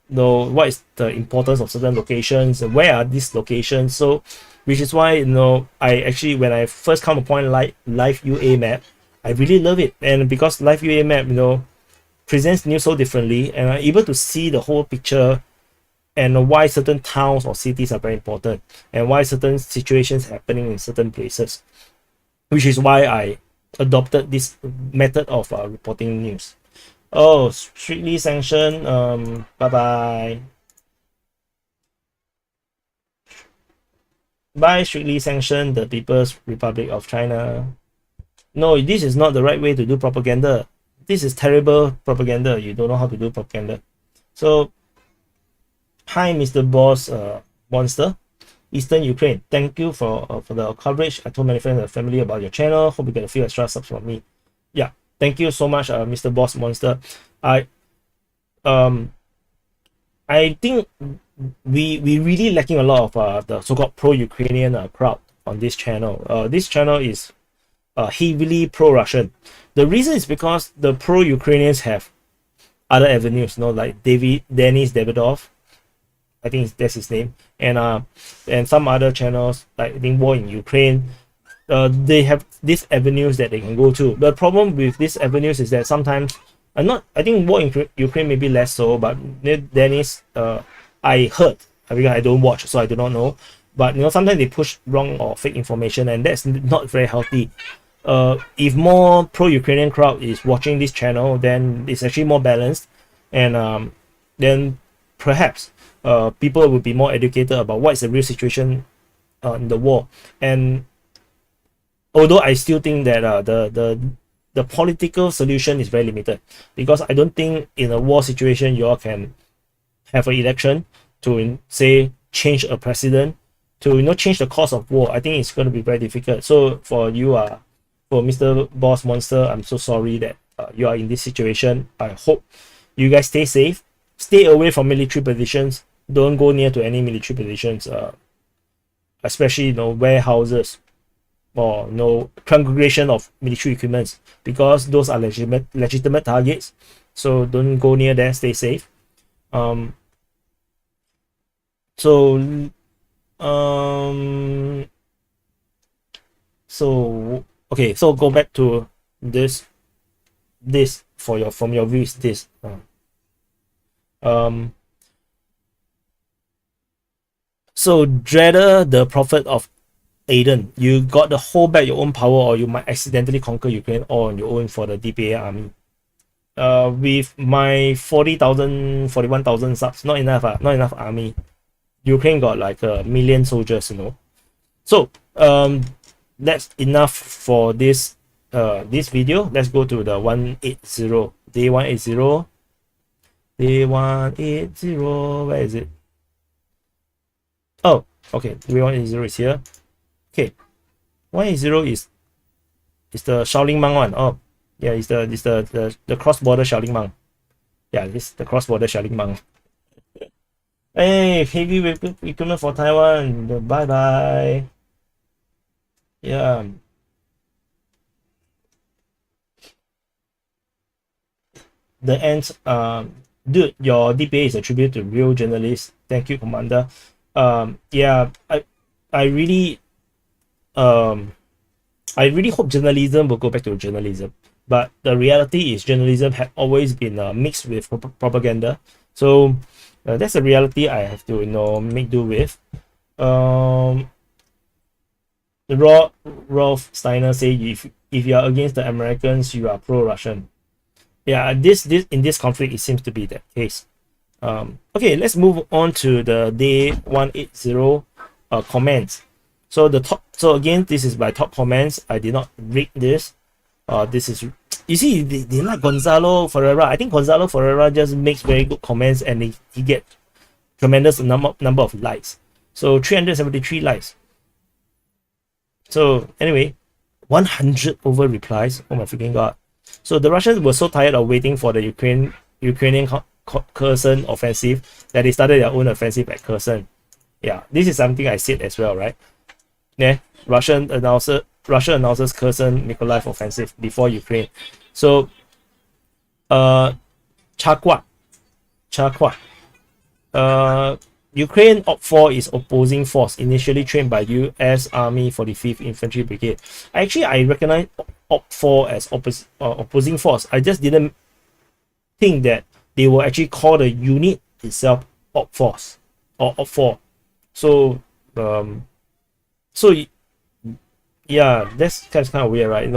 what is the importance of certain locations and where are these locations. So which is why I actually, when I first come upon live UA map, I really love it. And because live UA map presents news so differently, and I'm able to see the whole picture and why certain towns or cities are very important and why certain situations happening in certain places, which is why I adopted this method of reporting news. Oh, strictly sanctioned. Bye. Bye, strictly sanctioned the People's Republic of China. No, this is not the right way to do propaganda. This is terrible propaganda. You don't know how to do propaganda. So, hi, Mr. Boss Monster, Eastern Ukraine. Thank you for the coverage. I told my friends and family about your channel. Hope you get a few extra subs from me. Yeah, thank you so much, Mr. Boss Monster. I think we really lacking a lot of the so-called pro-Ukrainian crowd on this channel. This channel is heavily pro-Russian. The reason is because the pro-Ukrainians have other avenues, like Denis Davidov, I think that's his name, and some other channels like I think War in Ukraine. They have these avenues that they can go to. The problem with these avenues is that sometimes I think War in Ukraine maybe less so, but Dennis, I heard, because I don't watch, so I do not know. But sometimes they push wrong or fake information, and that's not very healthy. If more pro-Ukrainian crowd is watching this channel, then it's actually more balanced, and then perhaps people will be more educated about what is the real situation in the war. And although I still think that the political solution is very limited, because I don't think in a war situation you all can have an election to say change a president, to change the course of war. I think it's going to be very difficult. So for you, for Mr. Boss Monster, I'm so sorry that you are in this situation. I hope you guys stay safe, stay away from military positions, don't go near to any military positions, especially warehouses or congregation of military equipment, because those are legitimate targets. So don't go near there, stay safe. Okay, so go back to this from your views. So Dreader, the prophet of Aiden, you got to hold back your own power, or you might accidentally conquer Ukraine all on your own for the DPA army. With my 41,000 subs, not enough army. Ukraine got like 1 million soldiers, So that's enough for this video. Let's go to the 180, day 180. Day 180, where is it? Oh, okay, day 180 is here. Okay, 180 is the Shaolin Monk one. Oh, yeah, it's the cross-border Shaolin Monk. Yeah, this is the cross-border Shaolin Monk. Hey, heavy equipment for Taiwan. Bye bye. Yeah. The ends. Dude, your DPA is a tribute to real journalists. Thank you, Commander. Yeah, I really hope journalism will go back to journalism. But the reality is journalism had always been mixed with propaganda. So that's a reality I have to make do with. Rolf Steiner say if you are against the Americans, you are pro-Russian. Yeah, this in this conflict it seems to be that case. Okay, let's move on to the day 180 comments. So again, this is by top comments. I did not read this. This is, you see, they like Gonzalo Ferreira. I think Gonzalo Ferreira just makes very good comments and he get tremendous number of likes. So 373 likes. So anyway, 100 over replies. Oh my freaking god. So the Russians were so tired of waiting for the Ukrainian Kherson offensive that they started their own offensive at Kherson. Yeah, this is something I said as well, right? Yeah, Russia announces Kherson Mykolaiv offensive before Ukraine. So Chakwa. Ukraine OPFOR is opposing force initially trained by US Army 45th Infantry Brigade. Actually, I recognize OPFOR as opposing force. I just didn't think that they will actually call the unit itself OPFOR or OPFOR. So yeah, that's kind of weird, right?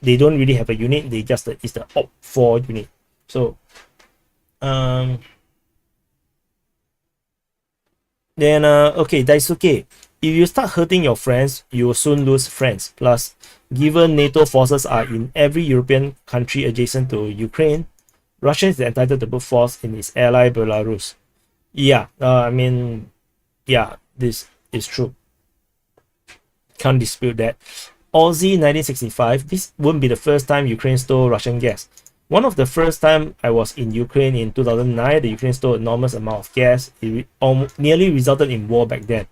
They don't really have a unit. It's the OPFOR unit. So then okay, Daisuke, if you start hurting your friends, you will soon lose friends. Plus, given NATO forces are in every European country adjacent to Ukraine, Russia is entitled to put force in its ally Belarus. Yeah, I mean, yeah, this is true. Can't dispute that. Aussie 1965, this wouldn't be the first time Ukraine stole Russian gas. One of the first time I was in Ukraine in 2009, the Ukraine stole enormous amount of gas. It nearly resulted in war back then.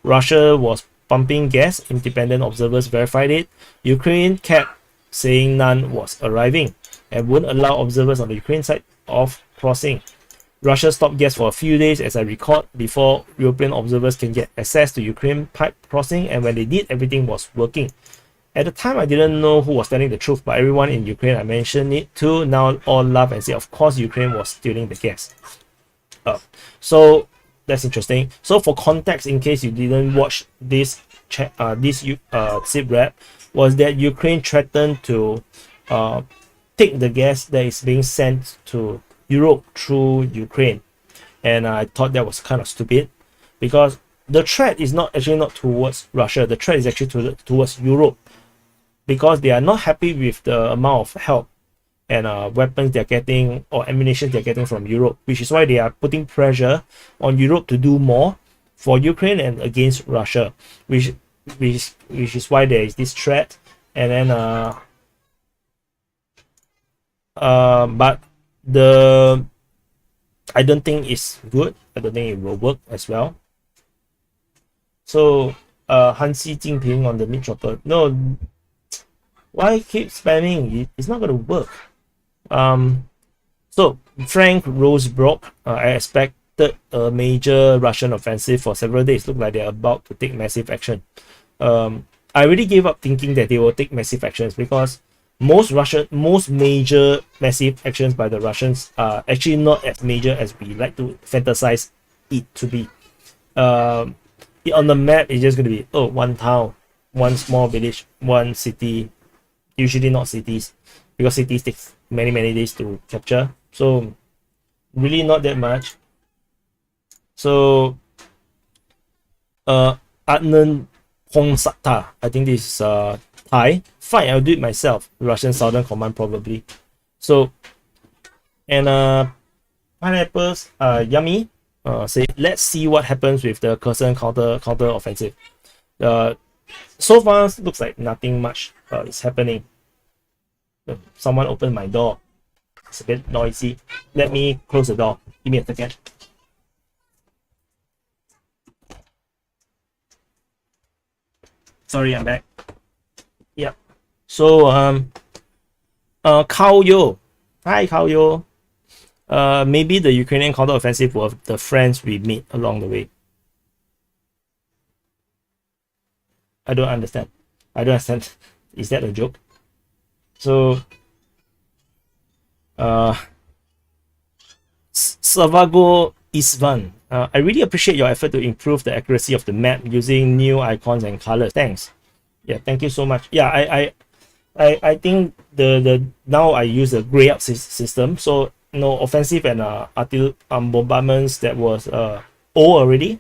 Russia was pumping gas. Independent observers verified it. Ukraine kept saying none was arriving and wouldn't allow observers on the Ukraine side of crossing. Russia stopped gas for a few days, as I record, before European observers can get access to Ukraine pipe crossing, and when they did, everything was working. At the time, I didn't know who was telling the truth, but everyone in Ukraine I mentioned it to now all laugh and say, of course, Ukraine was stealing the gas. So that's interesting. So for context, in case you didn't watch this SITREP, was that Ukraine threatened to take the gas that is being sent to Europe through Ukraine, and I thought that was kind of stupid because the threat is not towards Russia. The threat is actually towards Europe, because they are not happy with the amount of help and weapons they're getting or ammunition they're getting from Europe, which is why they are putting pressure on Europe to do more for Ukraine and against Russia, which is why there is this threat. And then but I don't think it's good. I don't think it will work as well. So Hansi Jinping on the mid chopper. No, why keep spamming? It's not gonna work. So Frank Rosebrook, I expected a major Russian offensive for several days. Look like they're about to take massive action. I already gave up thinking that they will take massive actions, because most major massive actions by the Russians are actually not as major as we like to fantasize it to be. On the map, it's just going to be, oh, one town, one small village, one city. Usually not cities, because cities takes many days to capture. So really not that much. So Adnan Pongsata, I think this is Thai. Fine, I'll do it myself. Russian Southern Command probably. So, and Pineapples yummy say, let's see what happens with the Kherson counter offensive. so far looks like nothing much is happening. Someone opened my door. It's a bit noisy. Let me close the door. Give me a second. Sorry, I'm back. Yep. So Kao Yo. Hi Kao Yo. Maybe the Ukrainian counteroffensive were the friends we meet along the way. I don't understand. Is that a joke? So Savago Isvan, I really appreciate your effort to improve the accuracy of the map using new icons and colors. Thanks. Yeah, thank you so much. Yeah, I think the now I use a gray out system. So offensive and bombardments that was old already.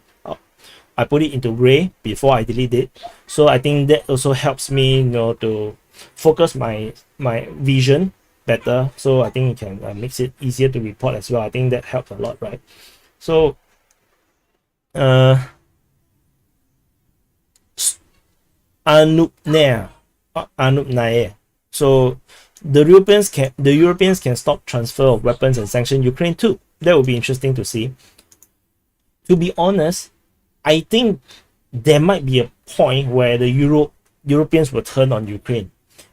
I put it into gray before I delete it. So I think that also helps me to focus my vision better. So I think it can makes it easier to report as well. I think that helps a lot, right? So Anupnair. So the Europeans can stop transfer of weapons and sanction Ukraine too. That would be interesting to see. To be honest, I think there might be a point where the Europeans will turn on Ukraine,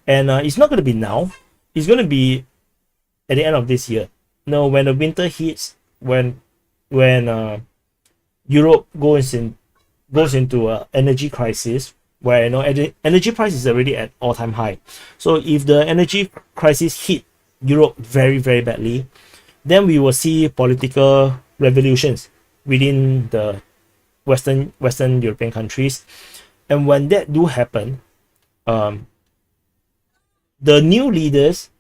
and it's not going to be now. It's going to be at the end of this year. When the winter hits, when Europe goes into an energy crisis, where energy price is already at all-time high. So if the energy crisis hit Europe very, very badly, then we will see political revolutions within the Western European countries. And when that do happen, the new leaders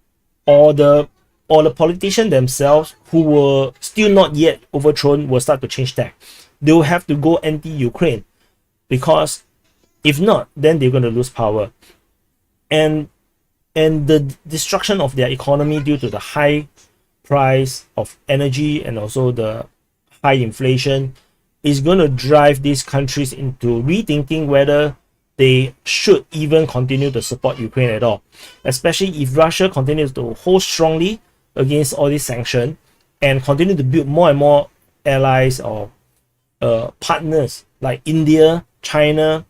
or the politicians themselves who were still not yet overthrown will start to change tack. They will have to go anti-Ukraine, because if not, then they're going to lose power. And the destruction of their economy due to the high price of energy and also the high inflation is going to drive these countries into rethinking whether they should even continue to support Ukraine at all. Especially if Russia continues to hold strongly against all these sanctions and continue to build more and more allies or partners like India, China,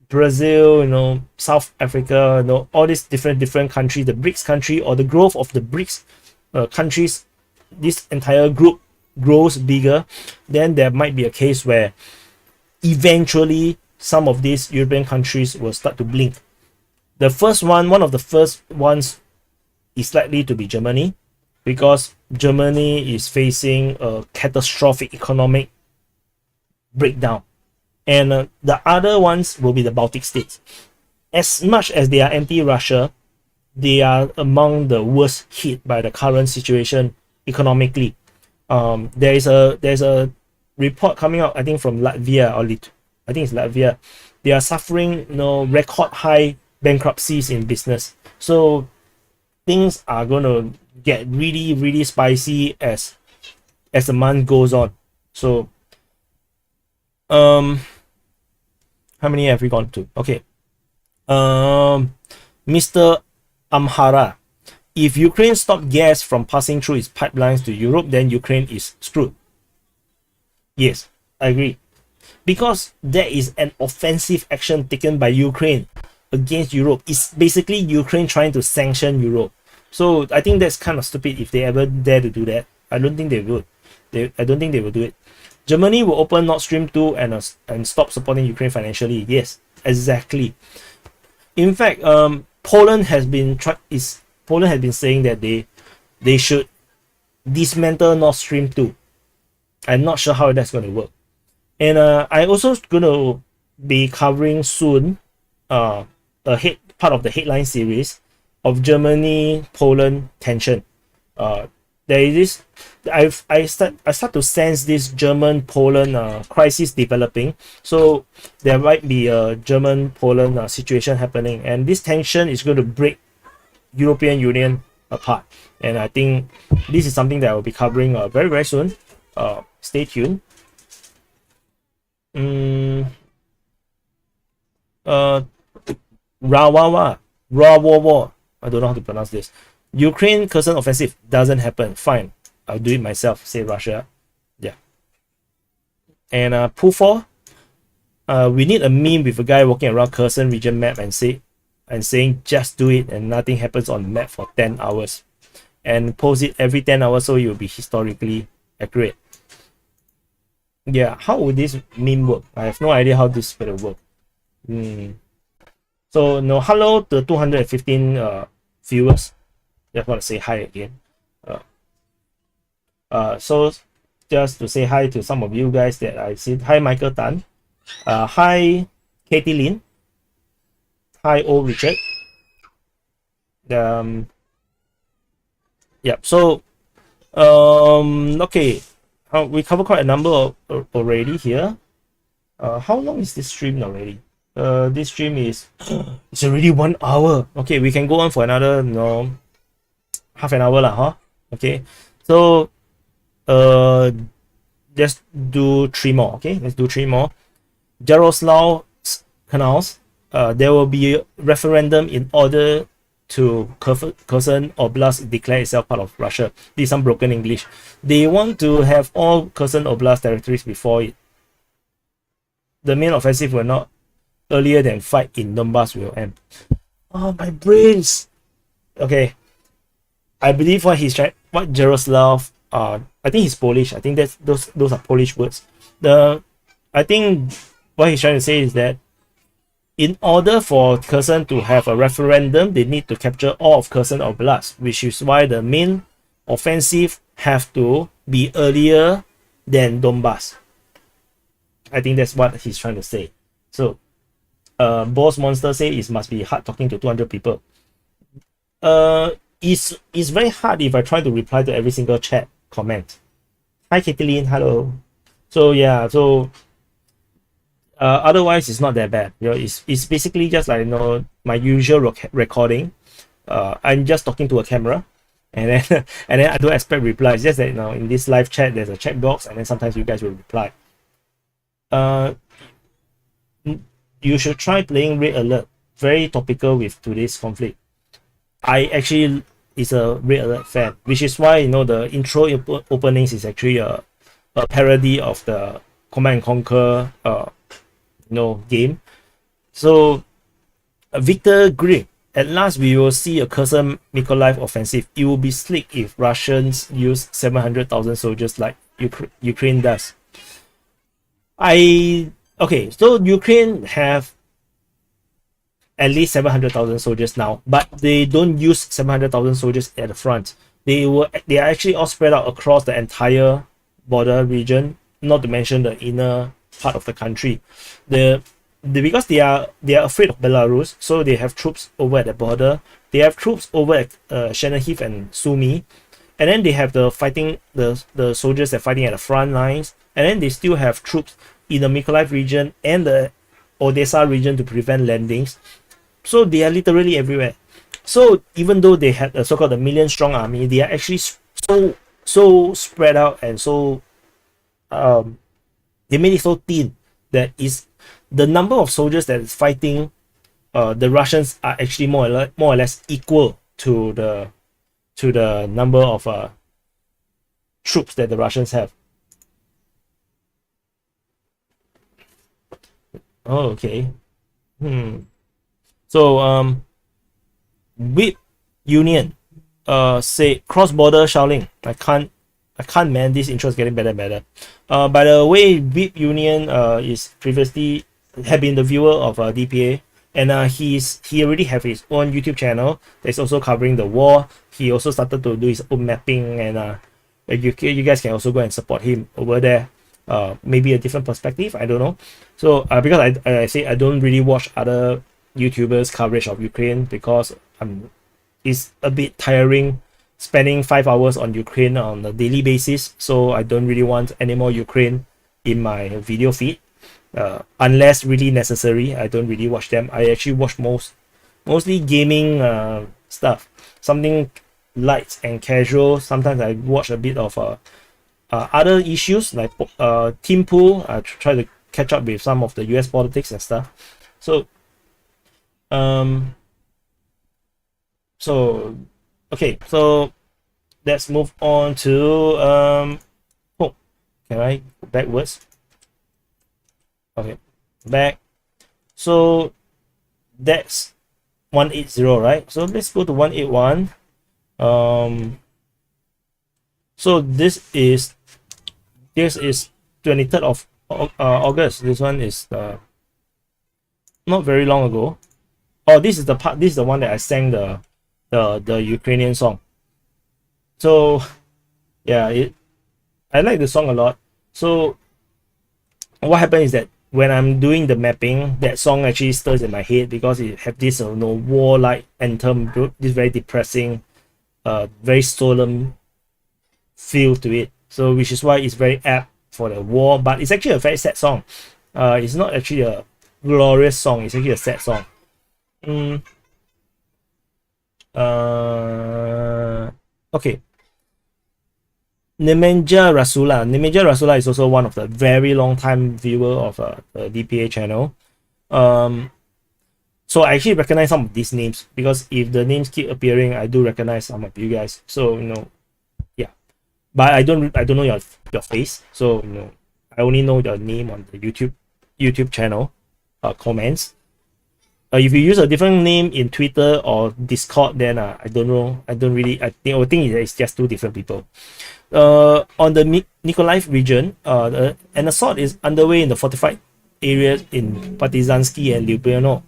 Brazil, South Africa, all these different countries, the BRICS country, or the growth of the BRICS countries, this entire group grows bigger, then there might be a case where eventually some of these European countries will start to blink. One of the first ones is likely to be Germany, because Germany is facing a catastrophic economic breakdown. And the other ones will be the Baltic states. As much as they are anti-Russia, they are among the worst hit by the current situation economically. There's a report coming out, I think from Latvia, I think it's Latvia. They are suffering record high bankruptcies in business. So things are going to get really, really spicy as the month goes on. So how many have we gone to? Okay. Mr. Amhara. If Ukraine stopped gas from passing through its pipelines to Europe, then Ukraine is screwed. Yes, I agree. Because there is an offensive action taken by Ukraine against Europe. It's basically Ukraine trying to sanction Europe. So I think that's kind of stupid if they ever dare to do that. I don't think they would. I don't think they will do it. Germany will open Nord Stream 2 and stop supporting Ukraine financially. Yes, exactly. In fact, Poland has been saying that they should dismantle Nord Stream 2. I'm not sure how that's going to work. And I also going to be covering soon part of the headline series of Germany-Poland tension. There is this. I start to sense this German-Poland crisis developing. So there might be a German-Poland situation happening, and this tension is going to break European Union apart. And I think this is something that I will be covering very, very soon. Stay tuned. Rawawa, Rawawa, I don't know how to pronounce this. Ukraine Kherson Offensive doesn't happen. Fine, I'll do it myself, say Russia. Yeah. And OPFOR, we need a meme with a guy walking around Kherson region map and saying just do it and nothing happens on the map for 10 hours. And post it every 10 hours so it will be historically accurate. Yeah, how would this meme work? I have no idea how this will work. So no, hello to 215 viewers. Just want to say hi again. So just to say hi to some of you guys that I see. Hi Michael Tan. Hi Katie Lin. Hi O Richard. Yeah. So okay. We covered quite a number already here. How long is this stream already? This stream is it's already 1 hour. Okay, we can go on for another half an hour lah, huh? Okay, so just do 3 more. Okay, let's do 3 more. Yaroslav canals. There will be a referendum in order to Kherson Oblast declare itself part of Russia. This is some broken English. They want to have all Kherson Oblast territories before it. The main offensive will not earlier than fight in Donbass will end. Oh, my brains. Okay, I believe what he's trying, what Jaroslav, I think he's Polish. I think that's those are Polish words. I think what he's trying to say is that in order for Kherson to have a referendum, they need to capture all of Kherson Oblast, which is why the main offensive have to be earlier than Donbass. I think that's what he's trying to say. So, Boss Monster say it must be hard talking to 200 people. It's very hard if I try to reply to every single chat comment. Hi Caitlin, hello. So yeah, so otherwise it's not that bad. You know, it's basically just like my usual recording. I'm just talking to a camera, and then and then I don't expect replies. Just that in this live chat there's a chat box, and then sometimes you guys will reply. You should try playing Red Alert. Very topical with today's conflict. I actually is a Red Alert fan, which is why the intro openings is actually a parody of the Command and Conquer game. So Victor Grip, at last we will see a Kherson Mykolaiv offensive. It will be slick if Russians use 700,000 soldiers like Ukraine does. Okay, so Ukraine have at least 700,000 soldiers now, but they don't use 700,000 soldiers at the front. They are actually all spread out across the entire border region, not to mention the inner part of the country. Because they are afraid of Belarus, so they have troops over at the border. They have troops over at Chernihiv and Sumy, and then they have the soldiers that are fighting at the front lines, and then they still have troops in the Mykolaiv region and the Odessa region to prevent landings. So they are literally everywhere. So even though they had a so-called a million-strong army, they are actually so spread out and so they made it so thin that is the number of soldiers that is fighting the Russians are actually more or less equal to the number of troops that the Russians have. Oh, okay. So Weeb Union say cross-border shelling. I can't man, this intro is getting better and better. By the way, Weeb Union is previously had been the viewer of DPA, and he already have his own YouTube channel that's also covering the war. He also started to do his own mapping, and you guys can also go and support him over there. Maybe a different perspective, I don't know. So because I say I don't really watch other YouTubers coverage of Ukraine because it's a bit tiring spending 5 hours on Ukraine on a daily basis, so I don't really want any more Ukraine in my video feed unless really necessary. I don't really watch them. I actually watch mostly gaming stuff, something light and casual. Sometimes I watch a bit of other issues like team pool. I try to catch up with some of the US politics and stuff. So So okay, so let's move on to oh, can I go backwards? Okay, back. So that's 180, right? So let's go to 181. So this is 23rd of August. This one is not very long ago. Oh, this is the part. This is the one that I sang the Ukrainian song. So yeah, I like the song a lot. So what happened is that when I'm doing the mapping, that song actually stirs in my head because it have this warlike anthem, this very depressing, very solemn feel to it. So which is why it's very apt for the war, but it's actually a very sad song. It's not actually a glorious song. It's actually a sad song. Okay. Nemenja Rasula is also one of the very long time viewer of the DPA channel. So I actually recognize some of these names because if the names keep appearing, I do recognize some of you guys. So yeah. But I don't know your face. So I only know your name on the YouTube channel comments. If you use a different name in Twitter or Discord, then I don't know. I think it's just two different people. On the Mykolaiv region, an assault is underway in the fortified areas in Partizansky and Lubino,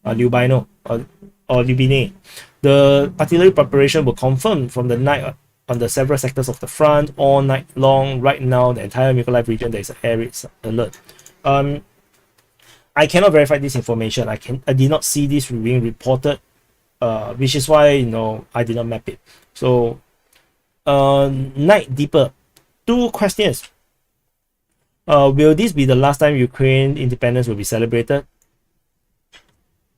or Lubine. The artillery preparation will confirm from the night on the several sectors of the front all night long. Right now, the entire Mykolaiv region, there is an air raid alert. I cannot verify this information. I did not see this being reported, which is why I did not map it. So night deeper. Two questions. Will this be the last time Ukraine independence will be celebrated?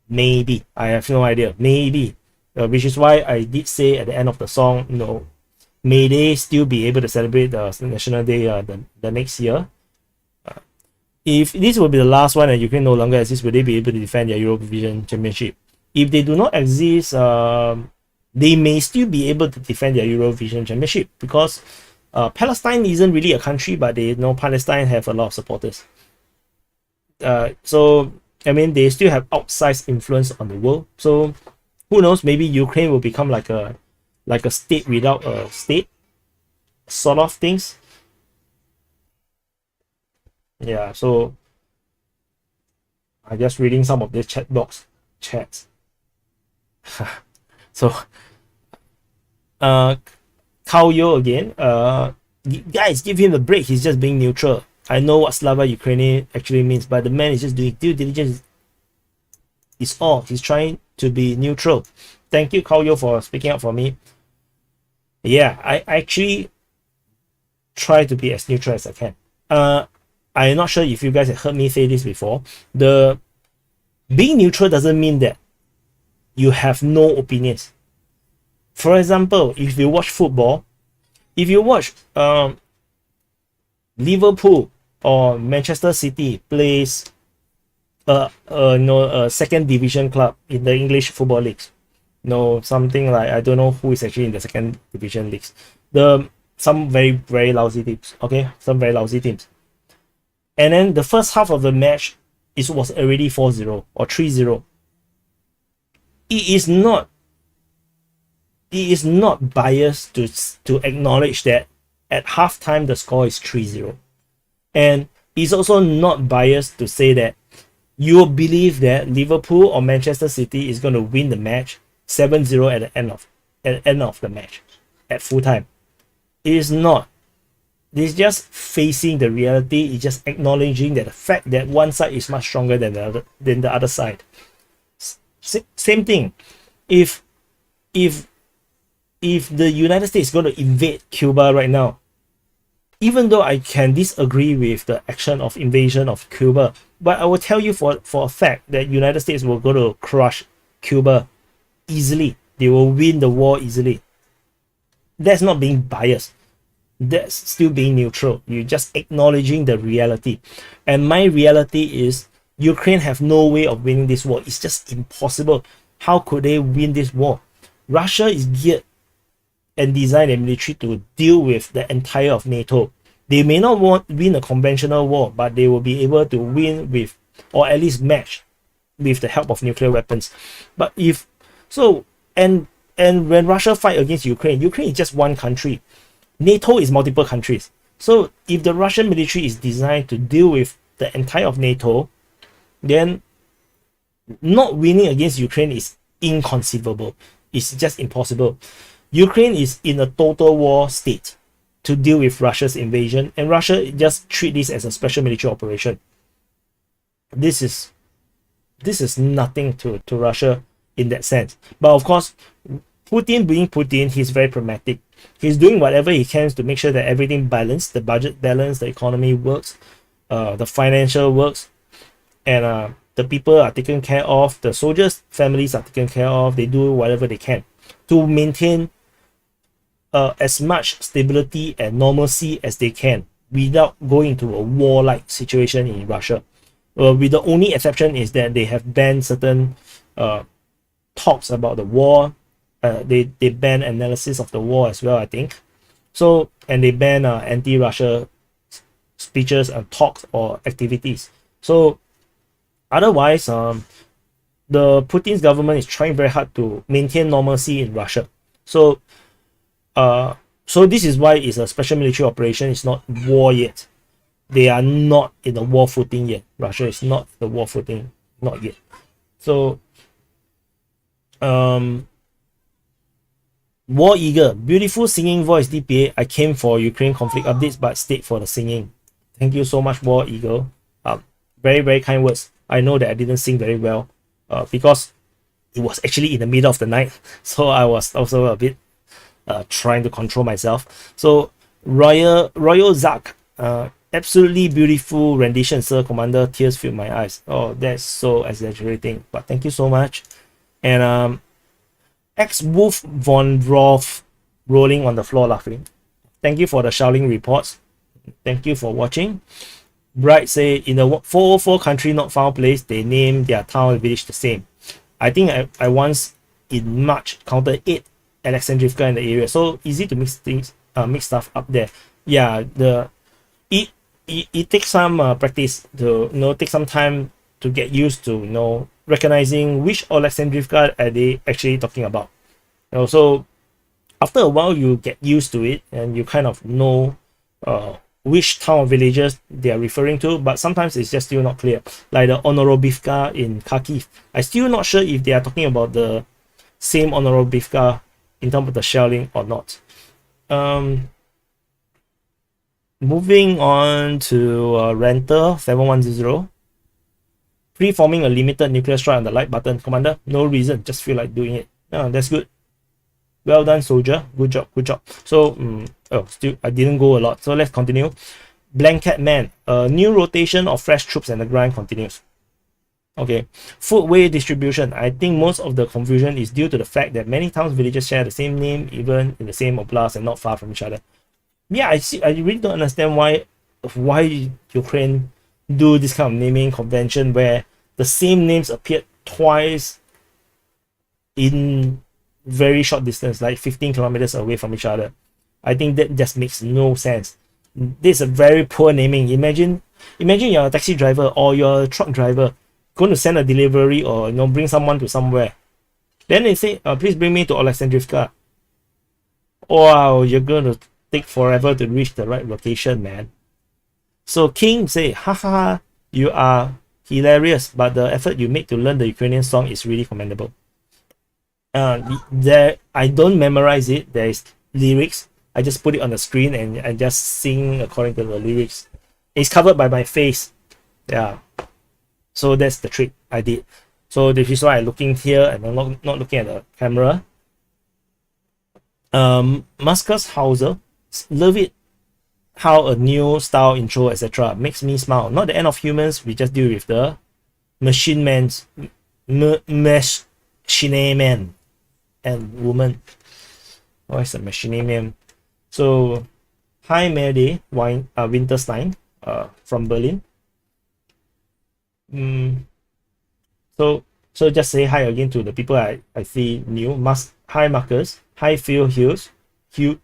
Maybe. I have no idea. Maybe. Which is why I did say at the end of the song, may they still be able to celebrate the National Day the next year. If this will be the last one and Ukraine no longer exists, will they be able to defend their Eurovision Championship? If they do not exist, they may still be able to defend their Eurovision Championship because Palestine isn't really a country, but they know Palestine have a lot of supporters. So I mean, they still have outsized influence on the world. So who knows? Maybe Ukraine will become like a state without a state, sort of things. Yeah, so I'm just reading some of the chat box chats. So Kao Yo again, guys, give him a break. He's just being neutral. I know what Slava Ukraini actually means, but the man is just doing due diligence. Is all. He's trying to be neutral. Thank you, Kao Yo, for speaking up for me. Yeah, I actually try to be as neutral as I can. I'm not sure if you guys have heard me say this before. The being neutral doesn't mean that you have no opinions. For example, if you watch football, if you watch Liverpool or Manchester City plays a second division club in the English football leagues, something like, I don't know who is actually in the second division leagues. Some very, very lousy teams. Okay, some very lousy teams. And then the first half of the match was already 4-0 or 3-0. It is not biased to acknowledge that at halftime the score is 3-0. And it's also not biased to say that you believe that Liverpool or Manchester City is going to win the match 7-0 at the end of the match at full time. It is not. It's just facing the reality. It's just acknowledging that the fact that one side is much stronger than the other side. Same thing. If the United States is going to invade Cuba right now, even though I can disagree with the action of invasion of Cuba, but I will tell you for a fact that United States will go to crush Cuba easily. They will win the war easily. That's not being biased. That's still being neutral. You're just acknowledging the reality. And my reality is Ukraine have no way of winning this war. It's just impossible. How could they win this war? Russia is geared and designed their military to deal with the entire of NATO. They may not win a conventional war, but they will be able to win with, or at least match with the help of nuclear weapons. But if so, and when Russia fight against Ukraine, Ukraine is just one country. NATO is multiple countries. So if the Russian military is designed to deal with the entire of NATO, then not winning against Ukraine is inconceivable. It's just impossible. Ukraine is in a total war state to deal with Russia's invasion, and Russia just treat this as a special military operation. This is nothing to Russia in that sense. But of course, Putin being Putin, he's very pragmatic. He's doing whatever he can to make sure that everything balanced, the budget balanced, the economy works, the financial works, and the people are taken care of, the soldiers' families are taken care of. They do whatever they can to maintain as much stability and normalcy as they can without going into a war-like situation in Russia. With the only exception is that they have banned certain talks about the war. They ban analysis of the war as well, I think. So, and they ban anti-Russia speeches and talks or activities. So otherwise, the Putin's government is trying very hard to maintain normalcy in Russia. So so this is why it's a special military operation. It's not war yet. They are not in the war footing yet. Russia is not the war footing, not yet. So War Eager, beautiful singing voice DPA. I came for Ukraine conflict updates but stayed for the singing. Thank you so much, War Eagle. Very, very kind words. I know that I didn't sing very well because it was actually in the middle of the night. So I was also a bit trying to control myself. So Royal Zach, absolutely beautiful rendition, Sir Commander. Tears filled my eyes. Oh, that's so exaggerating. But thank you so much. And Wolf von Roth rolling on the floor laughing. Thank you for the shouting reports. Thank you for watching. Bright say, in the 404 country not found place, they name their town and village the same. I think I once in March counted 8 Alexandrivka in the area. So easy to mix things, mix stuff up there. Yeah, it takes some practice to take some time to get used to recognizing which Alexandrivka are they actually talking about. So after a while you get used to it and you kind of know which town or villages they are referring to, but sometimes it's just still not clear. Like the Honorobivka in Kharkiv, I'm still not sure if they are talking about the same Honorobivka in terms of the shelling or not. Moving on to Renter 710. Pre-forming a limited nuclear strike on the like button. Commander, no reason, just feel like doing it. That's good. Well done, soldier. Good job, good job. So, still, I didn't go a lot. So let's continue. Blanket Man. New rotation of fresh troops and the grind continues. Okay. Footway distribution. I think most of the confusion is due to the fact that many towns, villages share the same name, even in the same oblast and not far from each other. Yeah, I really don't understand why Ukraine do this kind of naming convention where the same names appeared twice in very short distance, like 15 kilometers away from each other. I think that just makes no sense. This is a very poor naming. Imagine you're a taxi driver or you're a truck driver going to send a delivery or bring someone to somewhere. Then they say, please bring me to Alexandrivka. Wow, you're going to take forever to reach the right location, man. So King say, haha, you are hilarious, but the effort you make to learn the Ukrainian song is really commendable. I don't memorize it. There is lyrics. I just put it on the screen and I just sing according to the lyrics. It's covered by my face. Yeah. So that's the trick I did. So this is why I'm looking here and I'm not looking at the camera. Muscus Hauser, love it how a new style intro etc. makes me smile. Not the end of humans, we just deal with the machine man's machine man and woman. What is a machine man? So hi Merde Winterstein from Berlin. So just say hi again to the people I see new. Hi Marcus. Hi Phil Hughes. Hughes.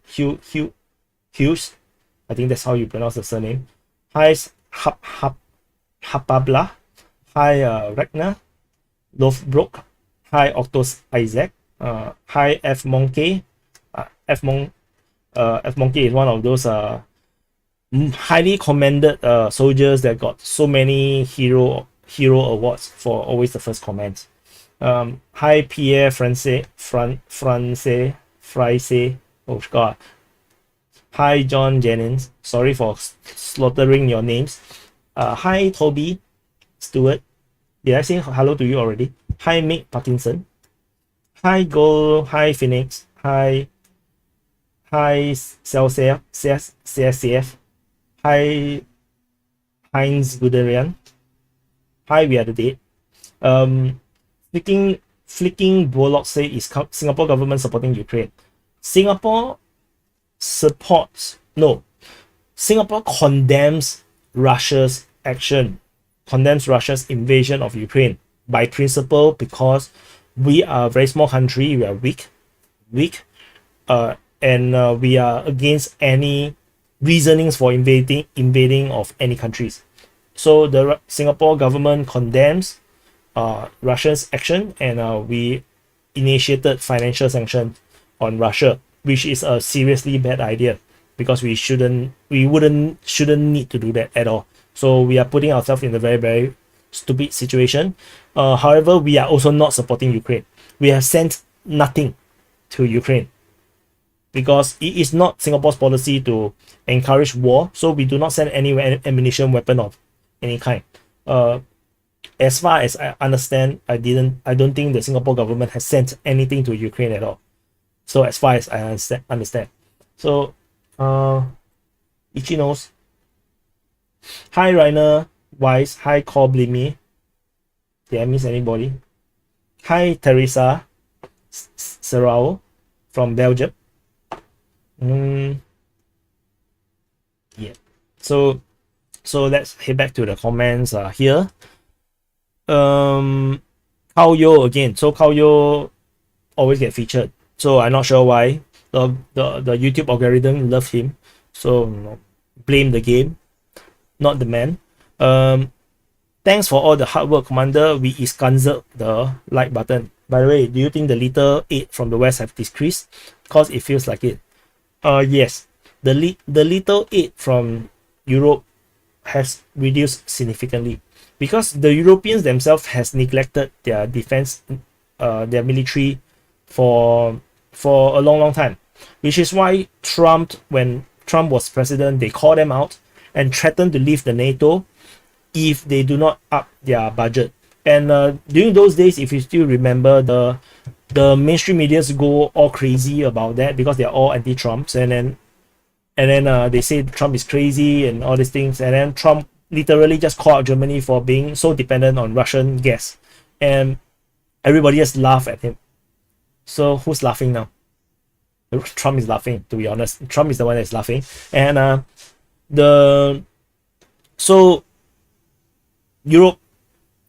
I think that's how you pronounce the surname. Hi Hapabla. Hi Ragnar. Lovebrook. Hi Octos Isaac. Hi F Monkey. F Monkey is one of those highly commended soldiers that got so many hero awards for always the first comments. Hi Pierre France. Oh god. Hi John Jennings. Sorry for slaughtering your names. Hi Toby Stewart. Did I say hello to you already? Hi Mick Parkinson. Hi Gold. Hi Phoenix. Hi CSCF. Hi Heinz Guderian. Hi, we are the dead. Flicking Bollock say is Singapore government supporting Ukraine. Singapore condemns Russia's action, condemns Russia's invasion of Ukraine by principle, because we are a very small country, we are weak, and we are against any reasonings for invading of any countries. So the Singapore government condemns Russia's action, and we initiated financial sanctions on Russia, which is a seriously bad idea, because we shouldn't need to do that at all. So we are putting ourselves in a very, very stupid situation. However, we are also not supporting Ukraine. We have sent nothing to Ukraine, because it is not Singapore's policy to encourage war, so we do not send any ammunition, weapon of any kind. As far as I understand, I don't think the Singapore government has sent anything to Ukraine at all. So as far as I understand. So Ichi knows. Hi Rainer Wise. Hi Coblimi. Did I miss anybody? Hi Teresa Serrao from Belgium. Yeah. So let's head back to the comments here. Kao Yo again. So Kao Yo always get featured. So I'm not sure why. The YouTube algorithm love him. So blame the game, not the man. Thanks for all the hard work, Commander. We scancelled the like button. By the way, do you think the little aid from the west have decreased? Because it feels like it. Yes. The little aid from Europe has reduced significantly, because the Europeans themselves has neglected their defense, their military for a long time, which is why when Trump was president, they called them out and threatened to leave the NATO if they do not up their budget. And during those days, if you still remember, the mainstream medias go all crazy about that, because they're all anti-Trumps, and then they say Trump is crazy and all these things, and then Trump literally just called out Germany for being so dependent on Russian gas, and everybody just laughed at him. So who's laughing now? Trump is laughing, to be honest. Trump is the one that's laughing. And so Europe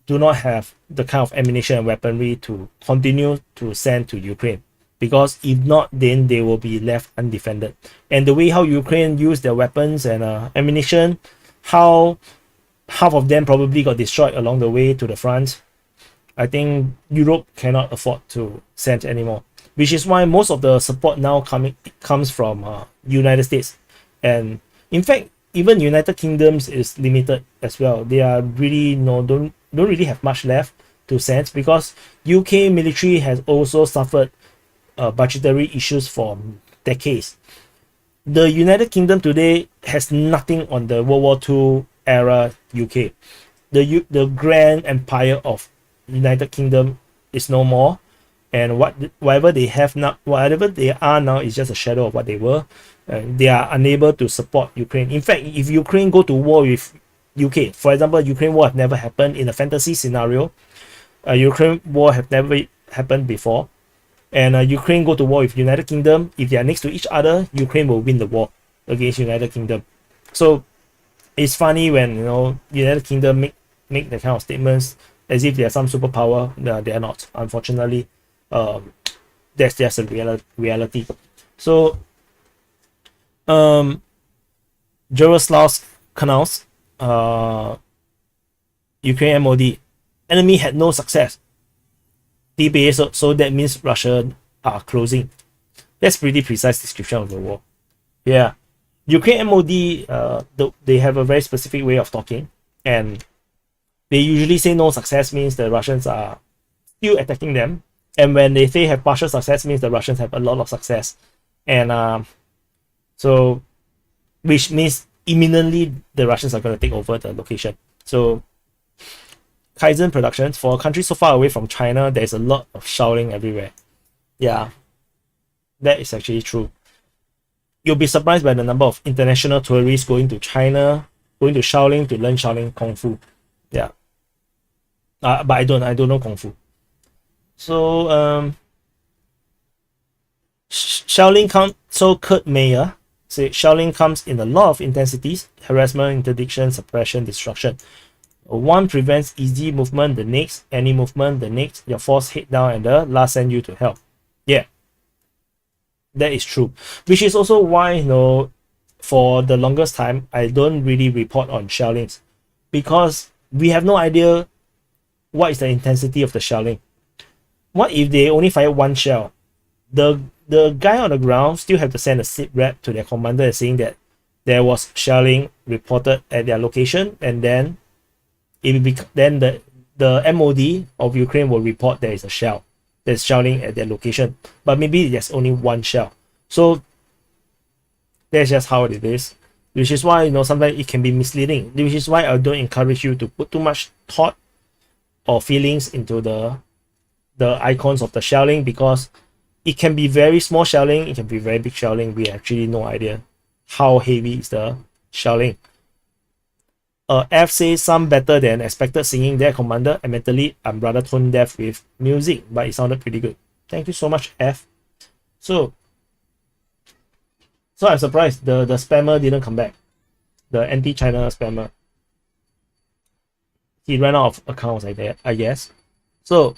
do not have the kind of ammunition and weaponry to continue to send to Ukraine, because if not, then they will be left undefended. And the way how Ukraine use their weapons and ammunition, how half of them probably got destroyed along the way to the front, I think Europe cannot afford to send anymore, which is why most of the support now comes from United States. And in fact, even United Kingdoms is limited as well. They are really don't really have much left to send, because UK military has also suffered budgetary issues for decades. The United Kingdom today has nothing on the World War II era UK. The grand empire of United Kingdom is no more, and whatever they have now, whatever they are now, is just a shadow of what they were. They are unable to support Ukraine. In fact, if Ukraine go to war with UK, for example, Ukraine war have never happened in a fantasy scenario. Ukraine war have never happened before, and Ukraine go to war with United Kingdom. If they are next to each other, Ukraine will win the war against United Kingdom. So it's funny when United Kingdom make the kind of statements as if they are some superpower. They are not, unfortunately. That's just a reality. So, Jaroslavsk canals, Ukraine MOD, enemy had no success. DPA, so that means Russia are closing. That's pretty precise description of the war. Yeah, Ukraine MOD, they have a very specific way of talking, and they usually say no success means the Russians are still attacking them, and when they say have partial success means the Russians have a lot of success, and so which means imminently the Russians are going to take over the location. So Kherson productions, for a country so far away from China, there's a lot of shouting everywhere. Yeah, that is actually true. You'll be surprised by the number of international tourists going to China, going to Shaolin to learn Shaolin Kung Fu. Yeah. But I don't know Kung Fu. So Shaolin Council Kurt Mayer said Shaolin comes in a lot of intensities: harassment, interdiction, suppression, destruction. One prevents easy movement, the next, any movement, the next, your force head down, and the last send you to hell. Yeah, that is true. Which is also why, for the longest time, I don't really report on shellings, because we have no idea what is the intensity of the shelling. What if they only fire one shell? The guy on the ground still have to send a SITREP to their commander saying that there was shelling reported at their location, and then the MOD of Ukraine will report there is a shell. There's shelling at their location, but maybe there's only one shell. So that's just how it is, which is why sometimes it can be misleading. Which is why I don't encourage you to put too much thought or feelings into the icons of the shelling, because it can be very small shelling, it can be very big shelling. We actually no idea how heavy is the shelling. F says some better than expected singing their commander. Admittedly, I'm rather tone deaf with music, but it sounded pretty good. Thank you so much, F. So I'm surprised the spammer didn't come back. The anti-China spammer. He ran out of accounts, I guess. So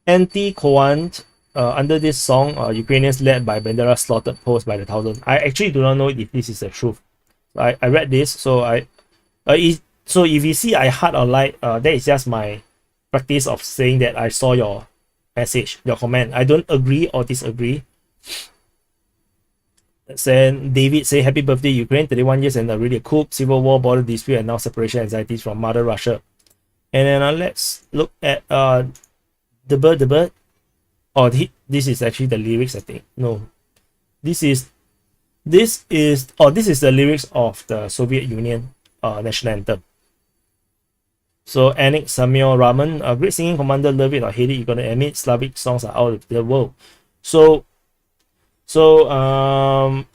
anti-Koan, under this song, Ukrainians led by Bandera slaughtered Poles by the thousand. I actually do not know if this is the truth. I read this, so so if you see I heart or like, that is just my practice of saying that I saw your message, your comment. I don't agree or disagree. Then David say happy birthday Ukraine, 31 years and already a coup, civil war, border dispute, and now separation anxieties from mother Russia. And then let's look at the bird. Oh, this is actually the lyrics, I think. No, this is the lyrics of the Soviet Union national anthem. So Anik Samuel Raman, a great singing commander, love it or hate it, you're gonna admit Slavic songs are out of the world. So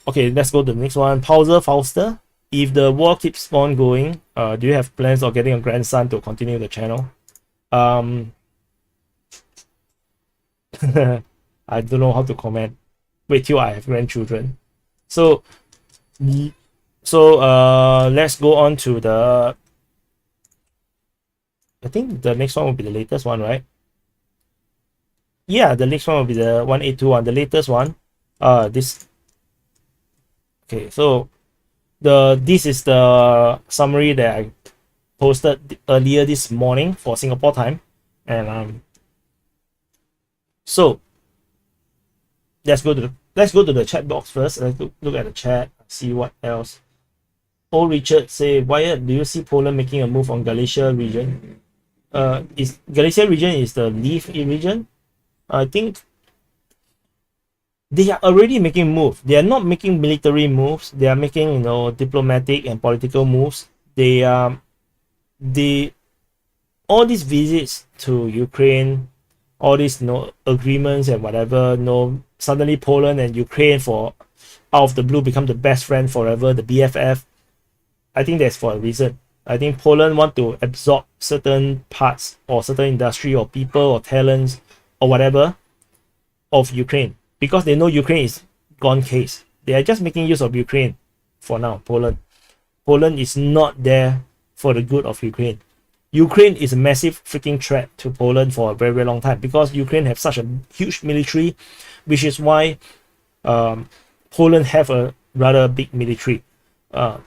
okay, let's go to the next one. Pauser Fauster, if the war keeps on going, do you have plans of getting a grandson to continue the channel? I don't know how to comment. Wait till I have grandchildren. So let's go on to the, I think the next one will be the latest one, right? Yeah, the next one will be the 1821, the latest one. This. Okay, so this is the summary that I posted earlier this morning for Singapore time, and so let's go to the chat box first. Let's look at the chat, see what else. Old Richard say, Wyatt, do you see Poland making a move on Galicia region? Is Galicia region is the Leave region? I think they are already making moves. They are not making military moves. They are making diplomatic and political moves. All these visits to Ukraine, all these agreements and whatever, suddenly Poland and Ukraine out of the blue become the best friend forever, the BFF. I think that's for a reason. I think Poland want to absorb certain parts or certain industry or people or talents or whatever of Ukraine, because they know Ukraine is gone case. They are just making use of Ukraine for now. Poland is not there for the good of Ukraine. Ukraine is a massive freaking threat to Poland for a very, very long time, because Ukraine have such a huge military, which is why Poland have a rather big military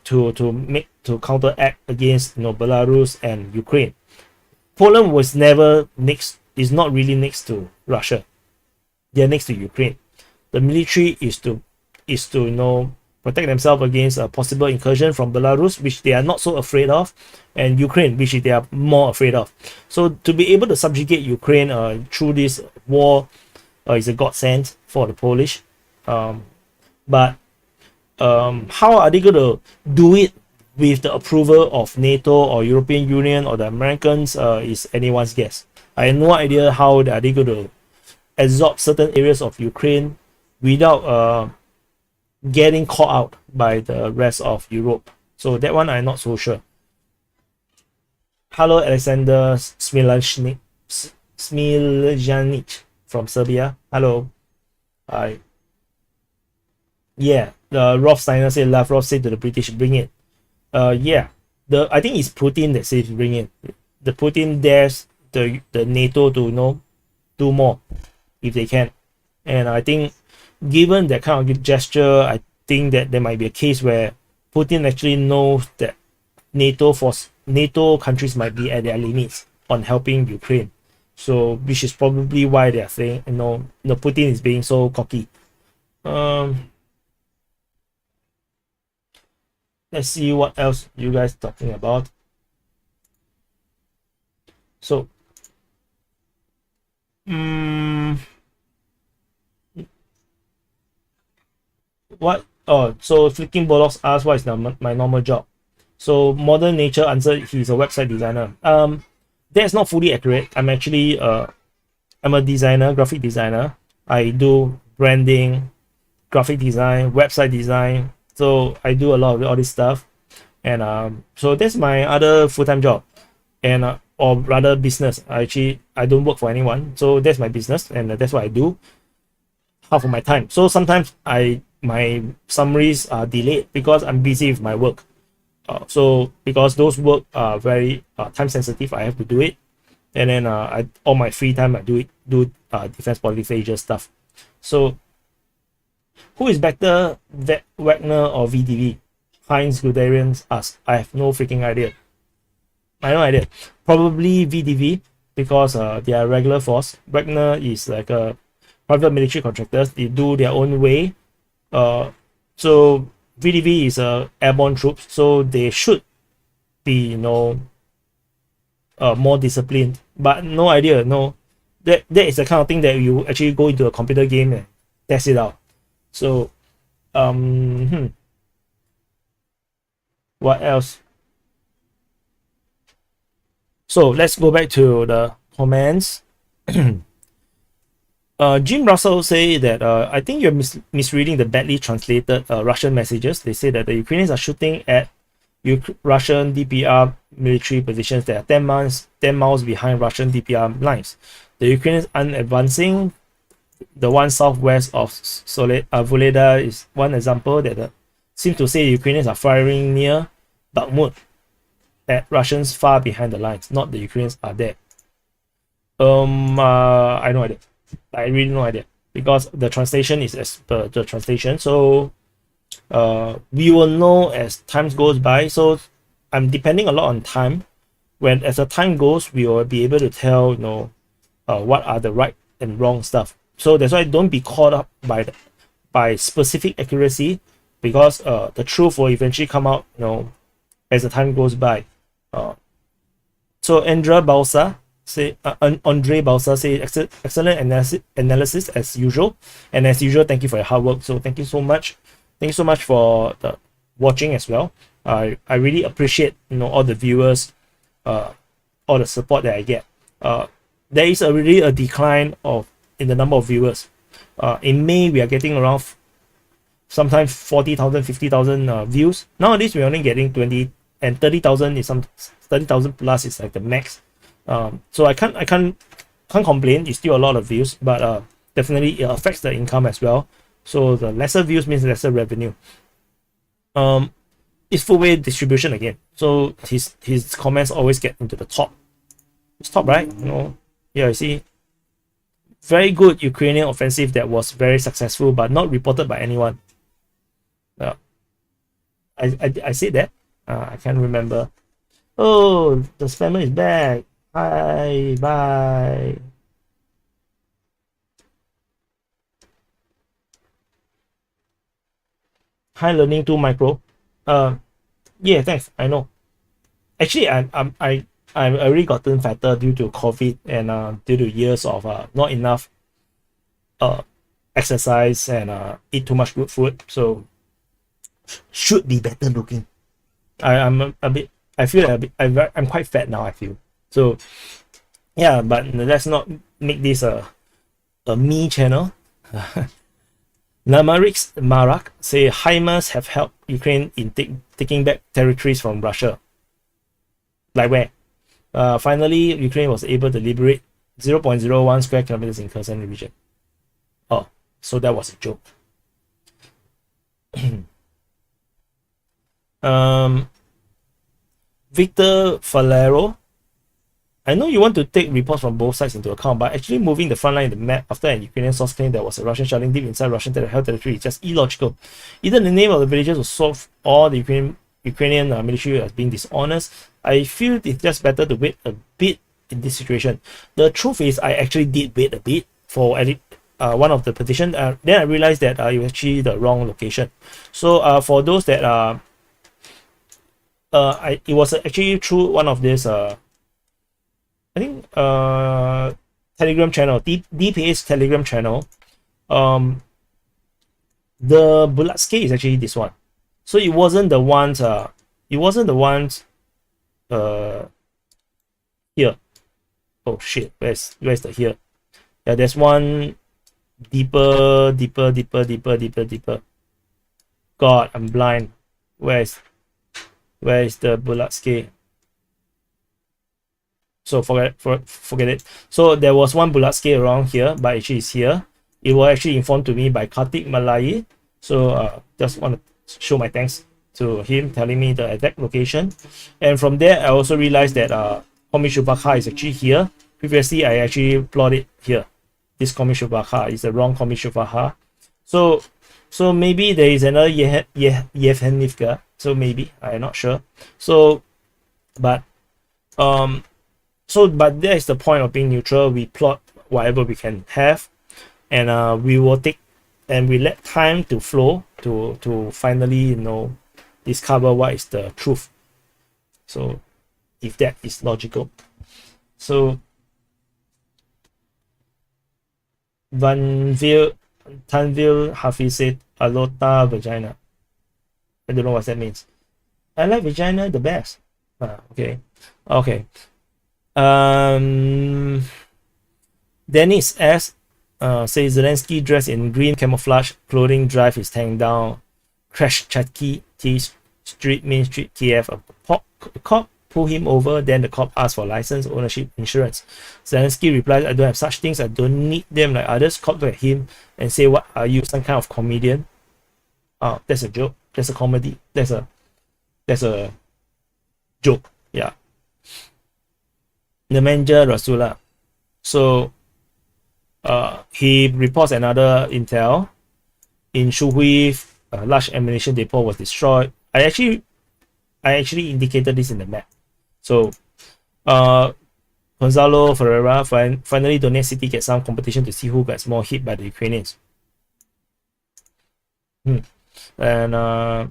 to counteract against Belarus and Ukraine. Poland was never is not really next to Russia. They are next to Ukraine. The military is to protect themselves against a possible incursion from Belarus, which they are not so afraid of, and Ukraine, which they are more afraid of. So to be able to subjugate Ukraine through this war is a godsend for the Polish. But how are they going to do it with the approval of NATO or European Union or the Americans is anyone's guess. I have no idea how are they going to absorb certain areas of Ukraine without getting caught out by the rest of Europe. So that one I'm not so sure. Hello, Alexander Smiljanic from Serbia. Hello. Hi. Yeah, the Rolf Steiner said, Lavrov said to the British, bring it. Yeah, I think it's Putin that says bring it. The Putin dares the NATO to do more if they can. And I think given that kind of gesture, I think that there might be a case where Putin actually knows that NATO countries might be at their limits on helping Ukraine. So which is probably why they are saying, Putin is being so cocky. Let's see what else you guys talking about. So what? Oh, so Flicking Bollocks asked what is my normal job. So Modern Nature answered he's a website designer. That's not fully accurate. I'm actually I'm a designer, graphic designer. I do branding, graphic design, website design. So I do a lot of all this stuff, and so that's my other full-time job, and or rather business. I don't work for anyone, so that's my business, and that's what I do half of my time. So sometimes my summaries are delayed because I'm busy with my work. So because those work are very time sensitive, I have to do it, and then all my free time I do defense politics Asia stuff. So who is better, Wagner or VDV? Heinz Guderian asks. I have no freaking idea. I have no idea. Probably VDV because they are regular force. Wagner is like a private military contractors. They do their own way. So VDV is airborne troops, so they should be more disciplined. But no idea. No, that is the kind of thing that you actually go into a computer game and test it out. So, what else? So let's go back to the comments. Jim Russell say that I think you're misreading the badly translated Russian messages. They say that the Ukrainians are shooting at Russian DPR military positions that are 10 miles behind Russian DPR lines. The Ukrainians aren't advancing. The one southwest of Voleda is one example that seems to say the Ukrainians are firing near Bakhmut at Russians far behind the lines, not the Ukrainians are there. I have no idea. I really no idea because the translation is as per the translation. So we will know as time goes by. So I'm depending a lot on time. As the time goes, we will be able to tell what are the right and wrong stuff. So that's why don't be caught up by specific accuracy, because the truth will eventually come out as the time goes by. So Andre Balsa say excellent analysis as usual, and as usual thank you for your hard work. So thank you so much for the watching as well. I really appreciate all the viewers, all the support that I get. There is really a decline in the number of viewers. In May we are getting around sometimes 40,000 50,000 views. Nowadays we're only getting 20 and 30,000 is 30,000 plus is like the max. So I can't complain. It's still a lot of views, but definitely it affects the income as well. So the lesser views means lesser revenue. it's full way distribution again. So his comments always get into the top. It's top, right? You know, yeah, you see. Very good Ukrainian offensive that was very successful, but not reported by anyone. I said that. I can't remember. Oh, the spammer is back. Hi, bye. Hi, learning 2 micro. Yeah, thanks. I know. Actually, I already gotten fatter due to COVID and due to years of not enough exercise and eat too much good food. So should be better looking. I'm a bit. I feel a bit. I'm quite fat now. I feel so. Yeah, but let's not make this a me channel. Namarix Marak say HIMARS have helped Ukraine in taking back territories from Russia. Like where? Finally, Ukraine was able to liberate 0.01 square kilometers in Kherson region. Oh, so that was a joke. Victor Falero, I know you want to take reports from both sides into account, but actually moving the front line in the map after an Ukrainian source claimed there was a Russian shelling deep inside Russian held territory is just illogical. Either the name of the villages was solved or the Ukrainian military as being dishonest. I feel it's just better to wait a bit in this situation. The truth is, I actually did wait a bit for one of the petition. Then I realized that it was actually the wrong location. So for those that it was actually through one of this I think Telegram channel, DPA's Telegram channel. The Bulatsky is actually this one. So it wasn't the ones here. Oh shit, where's the here? Yeah, there's one deeper. God, I'm blind. Where is the Bulatsky? So forget it. So there was one Bulatsky around here, but actually it's here. It was actually informed to me by Kartik Malai. So just want to show my thanks to him telling me the exact location. And from there, I also realized that Komishubaka is actually here. Previously, I actually plotted here. This Komishubaka is the wrong Komishubaka. So maybe there is another Yevhenivka. So maybe I'm not sure. But that is the point of being neutral. We plot whatever we can have, and we will take and we let time to flow to finally discover what is the truth. So if that is logical. So Tanville Hafiz said Alota vagina. I don't know what that means. I like vagina the best. Okay. Dennis S says Zelenskyy dressed in green camouflage clothing drive his tank down Kreshchatsky Street, Main Street, Kiev. A cop pull him over, then the cop asks for license, ownership, insurance. Zelenskyy replies, I don't have such things, I don't need them like others. Cop look at him and say, what are you, some kind of comedian? Oh, that's a joke. That's a comedy. That's a joke. Yeah. Nemanja Rasula. So he reports another intel. In Shuhui, a large ammunition depot was destroyed. I actually indicated this in the map. So Gonzalo Ferreira finally Donetsk City gets some competition to see who gets more hit by the Ukrainians. And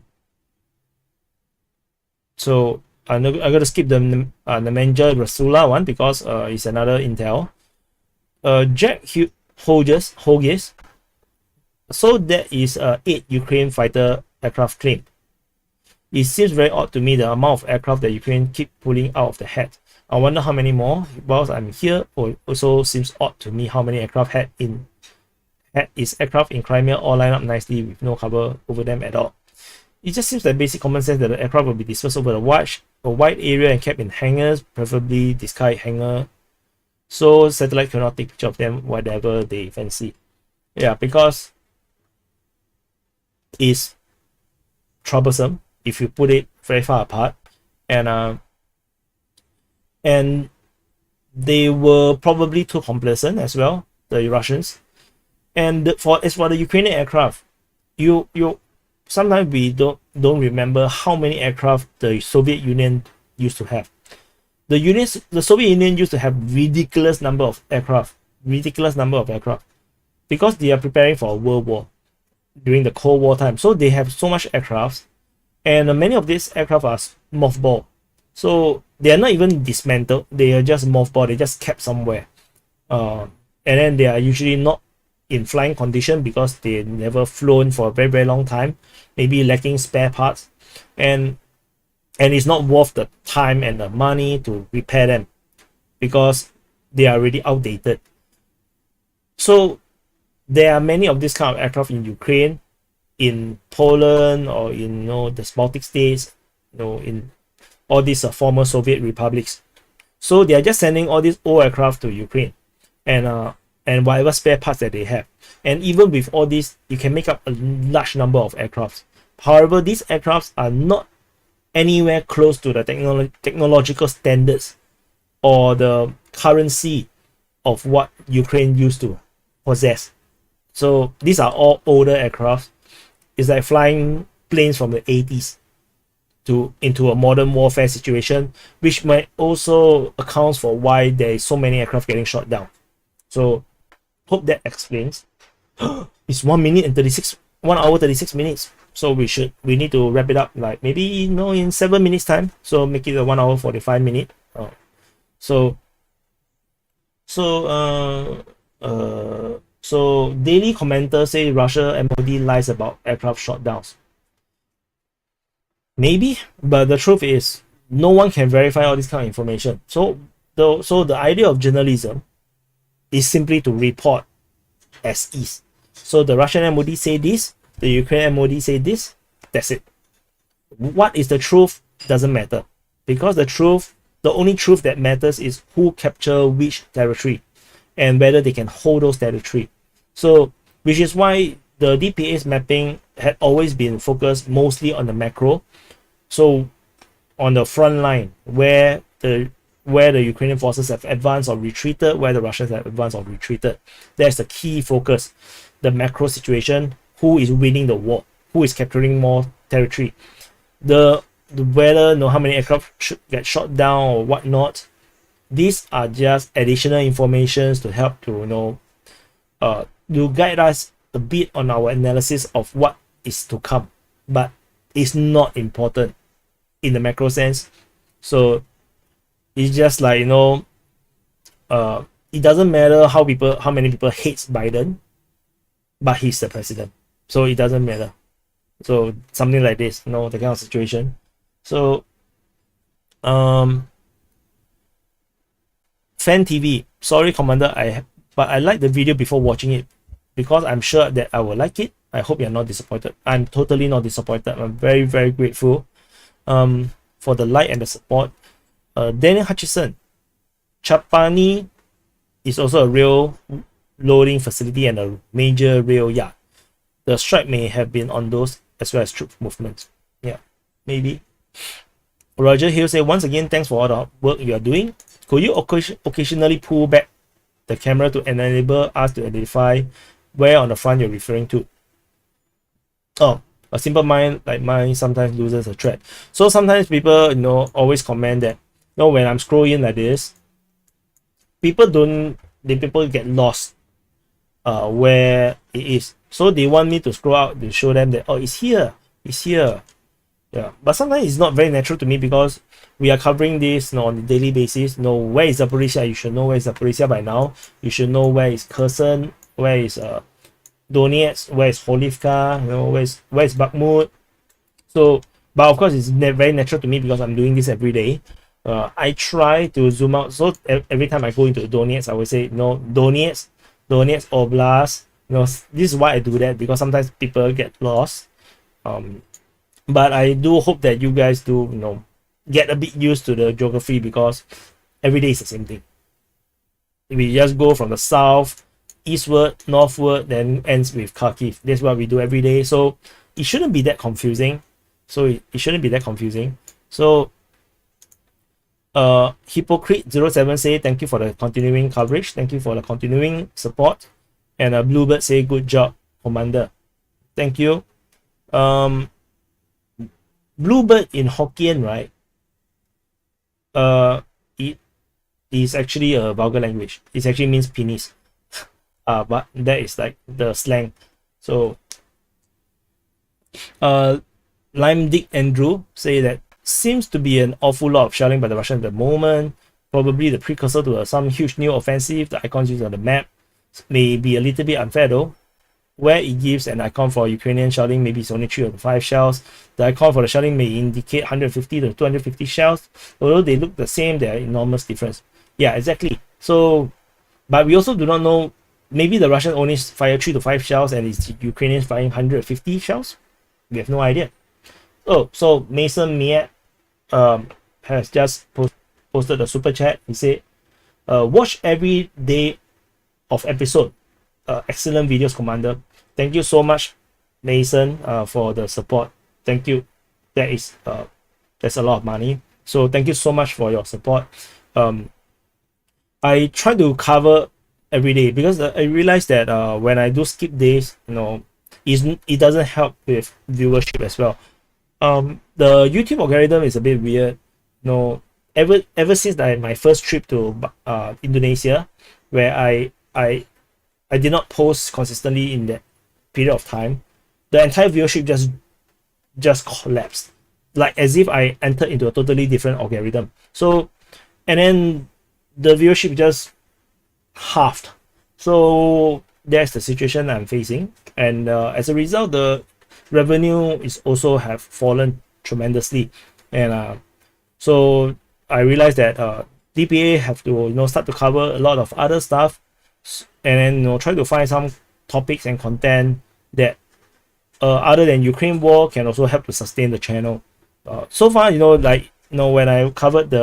so I'm going to skip the Nemanja Rasula one because it's another intel. Jack Hoges. So that is 8 Ukraine fighter aircraft claim. It seems very odd to me the amount of aircraft that Ukraine keep pulling out of the hat. I wonder how many more. Whilst I'm here, also seems odd to me how many aircraft had its aircraft in Crimea all line up nicely with no cover over them at all. It just seems like basic common sense that the aircraft will be dispersed over a wide area and kept in hangars, preferably the sky hangar, so satellite cannot take picture of them whatever they fancy. Yeah, because it's troublesome if you put it very far apart, and they were probably too complacent as well, the Russians. And as for the Ukrainian aircraft, you sometimes we don't remember how many aircraft the Soviet Union used to have. The Soviet Union used to have ridiculous number of aircraft, because they are preparing for a world war during the Cold War time. So they have so much aircraft, and many of these aircraft are mothballed. So they are not even dismantled; they are just mothballed. They just kept somewhere, and then they are usually not in flying condition because they never flown for a very, very long time, maybe lacking spare parts, and it's not worth the time and the money to repair them because they are already outdated. So there are many of these kind of aircraft in Ukraine, in Poland, or in the Baltic states, in all these former Soviet republics. So they are just sending all these old aircraft to Ukraine, and whatever spare parts that they have. And even with all this, you can make up a large number of aircraft. However, these aircraft are not anywhere close to the technological standards or the currency of what Ukraine used to possess. So these are all older aircraft. It's like flying planes from the 80s into a modern warfare situation, which might also account for why there is so many aircraft getting shot down. So hope that explains. It's 1 hour 36 minutes. So we need to wrap it up like maybe in 7 minutes time. So make it a 1 hour 45 minute. So daily commenters say Russia MOD lies about aircraft shot downs. Maybe, but the truth is no one can verify all this kind of information. So the idea of journalism is simply to report as is. So the Russian MOD say this, the Ukrainian MOD say this, that's it. What is the truth doesn't matter, because the only truth that matters is who capture which territory and whether they can hold those territory. So which is why the DPA's mapping had always been focused mostly on the macro. So on the front line where the Ukrainian forces have advanced or retreated, where the Russians have advanced or retreated. That's the key focus. The macro situation, who is winning the war, who is capturing more territory. The whether how many aircraft should get shot down or whatnot. These are just additional informations to help to to guide us a bit on our analysis of what is to come, but it's not important in the macro sense. So it's just like it doesn't matter how many people hates Biden, but he's the president, so it doesn't matter. So something like this, the kind of situation. So Fan TV, sorry Commander, but I like the video before watching it because I'm sure that I will like it. I hope you're not disappointed. I'm totally not disappointed. I'm very, very grateful for the like and the support. Daniel Hutchison, Chapani is also a rail loading facility and a major rail yard. The strike may have been on those as well as troop movements. Yeah, maybe. Roger Hill say, once again, thanks for all the work you are doing. Could you occasionally pull back the camera to enable us to identify where on the front you're referring to? Oh, a simple mind like mine sometimes loses a thread. So sometimes people, always comment that, when I'm scrolling like this, people get lost where it is. So they want me to scroll out to show them that, oh, it's here. Yeah, but sometimes it's not very natural to me because we are covering this on a daily basis. Where is Zaporizhia? You should know where is Zaporizhia by now. You should know where is Kherson, where is Donetsk, where is Holivka, where is Bakhmut. So, but of course, it's very natural to me because I'm doing this every day. I try to zoom out. So every time I go into Donetsk, I will say, Donetsk Oblast. This is why I do that, because sometimes people get lost. But I do hope that you guys do, get a bit used to the geography, because every day is the same thing. We just go from the south, eastward, northward, then ends with Kharkiv. That's what we do every day. So it shouldn't be that confusing. so it shouldn't be that confusing. So Hypocrite07 say thank you for the continuing coverage, thank you for the continuing support. And Bluebird say good job, Commander. Thank you. Bluebird in Hokkien, right? It is actually a vulgar language. It actually means penis. But that is like the slang. So Lime Dick Andrew say that seems to be an awful lot of shelling by the Russians at the moment. Probably the precursor to some huge new offensive. The icons used on the map may be a little bit unfair though. Where it gives an icon for Ukrainian shelling, maybe it's only 3 or 5 shells. The icon for the shelling may indicate 150 to 250 shells. Although they look the same, there are enormous difference. Yeah, exactly. So, but we also do not know, maybe the Russians only fire 3 to 5 shells and it's Ukrainians firing 150 shells? We have no idea. Oh, so Mason Miet has just posted a super chat. He said, watch every day of episode. Excellent videos, Commander. Thank you so much, Mason, for the support. Thank you. That's a lot of money. So thank you so much for your support. I try to cover every day because I realize that when I do skip days, it doesn't help with viewership as well. The YouTube algorithm is a bit weird. Ever since my first trip to Indonesia, where I did not post consistently in that period of time, the entire viewership just collapsed, like as if I entered into a totally different algorithm. So, and then the viewership just halved. So that's the situation I'm facing, and as a result, the revenue is also have fallen tremendously, and so I realized that DPA have to start to cover a lot of other stuff, and then try to find some topics and content that other than Ukraine war can also help to sustain the channel. So far, when I covered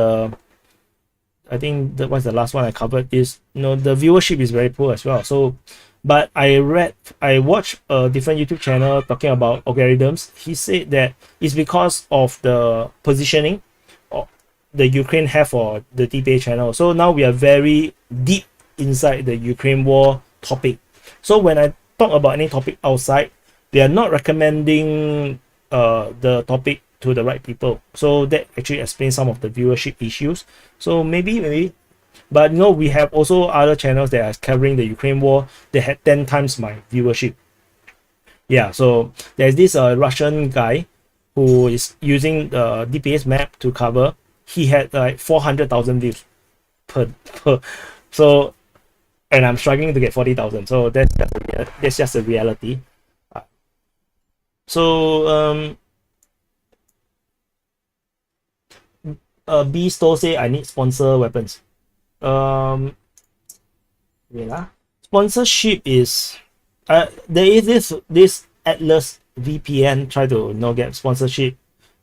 I think what's the last one I covered is the viewership is very poor as well. So, but I watched a different YouTube channel talking about algorithms. He said that it's because of the positioning the Ukraine have for the DPA channel. So now we are very deep inside the Ukraine war topic. So when I talk about any topic outside, they are not recommending the topic to the right people. So that actually explains some of the viewership issues. So maybe, but we have also other channels that are covering the Ukraine war. They had 10 times my viewership. Yeah, so there's this Russian guy who is using the DPA's map to cover. He had like 400,000 views per. So, and I'm struggling to get 40,000. So that's just a reality. So B Store say I need sponsor weapons. Sponsorship is there is this Atlas VPN try to get sponsorship,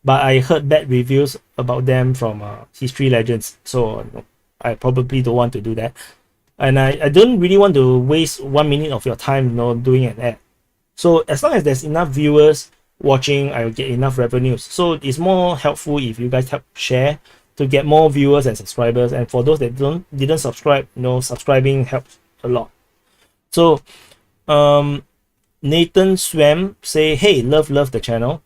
but I heard bad reviews about them from History Legends, so I probably don't want to do that. And I don't really want to waste 1 minute of your time doing an ad. So as long as there's enough viewers watching, I will get enough revenues. So it's more helpful if you guys help share to get more viewers and subscribers. And for those that didn't subscribe, subscribing helps a lot. So Nathan Swam say, hey, love the channel.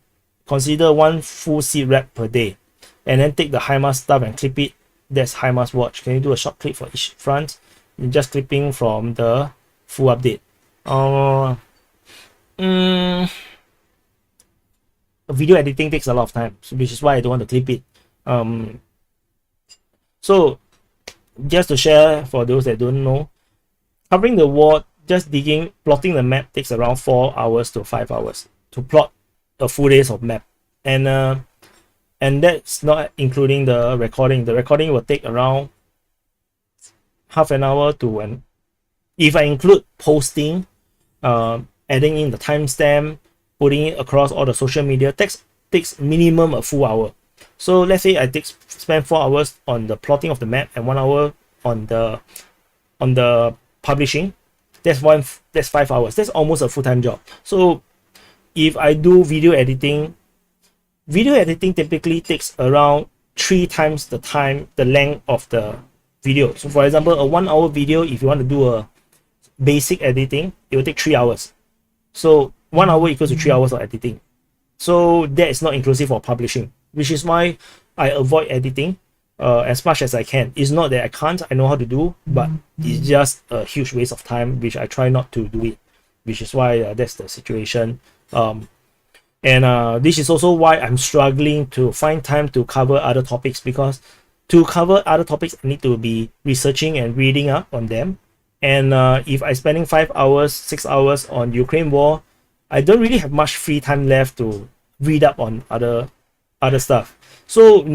Consider 1 full SITREP per day, and then take the HIMARS stuff and clip it. That's HIMARS WATCH. Can you do a short clip for each front? You're just clipping from the full update. Video editing takes a lot of time, which is why I don't want to clip it. So just to share for those that don't know, covering the war, just plotting the map takes around 4 hours to 5 hours to plot a full days of map, and that's not including the recording. The recording will take around half an hour to an. If I include posting, adding in the timestamp, putting it across all the social media, takes minimum a full hour. So let's say I spend 4 hours on the plotting of the map and 1 hour on the publishing. That's 5 hours. That's almost a full-time job. So if I do video editing, video editing typically takes around 3 times the length of the video. So for example, a 1 hour video, if you want to do a basic editing, it will take 3 hours. So 1 hour equals to 3 hours of editing. So that is not inclusive of publishing, which is why I avoid editing as much as I can. It's not that I can't, I know how to do, but it's just a huge waste of time, which I try not to do it, which is why that's the situation. This is also why I'm struggling to find time to cover other topics, because to cover other topics, I need to be researching and reading up on them. And if I'm spending 5 hours, 6 hours on Ukraine war, I don't really have much free time left to read up on other stuff. So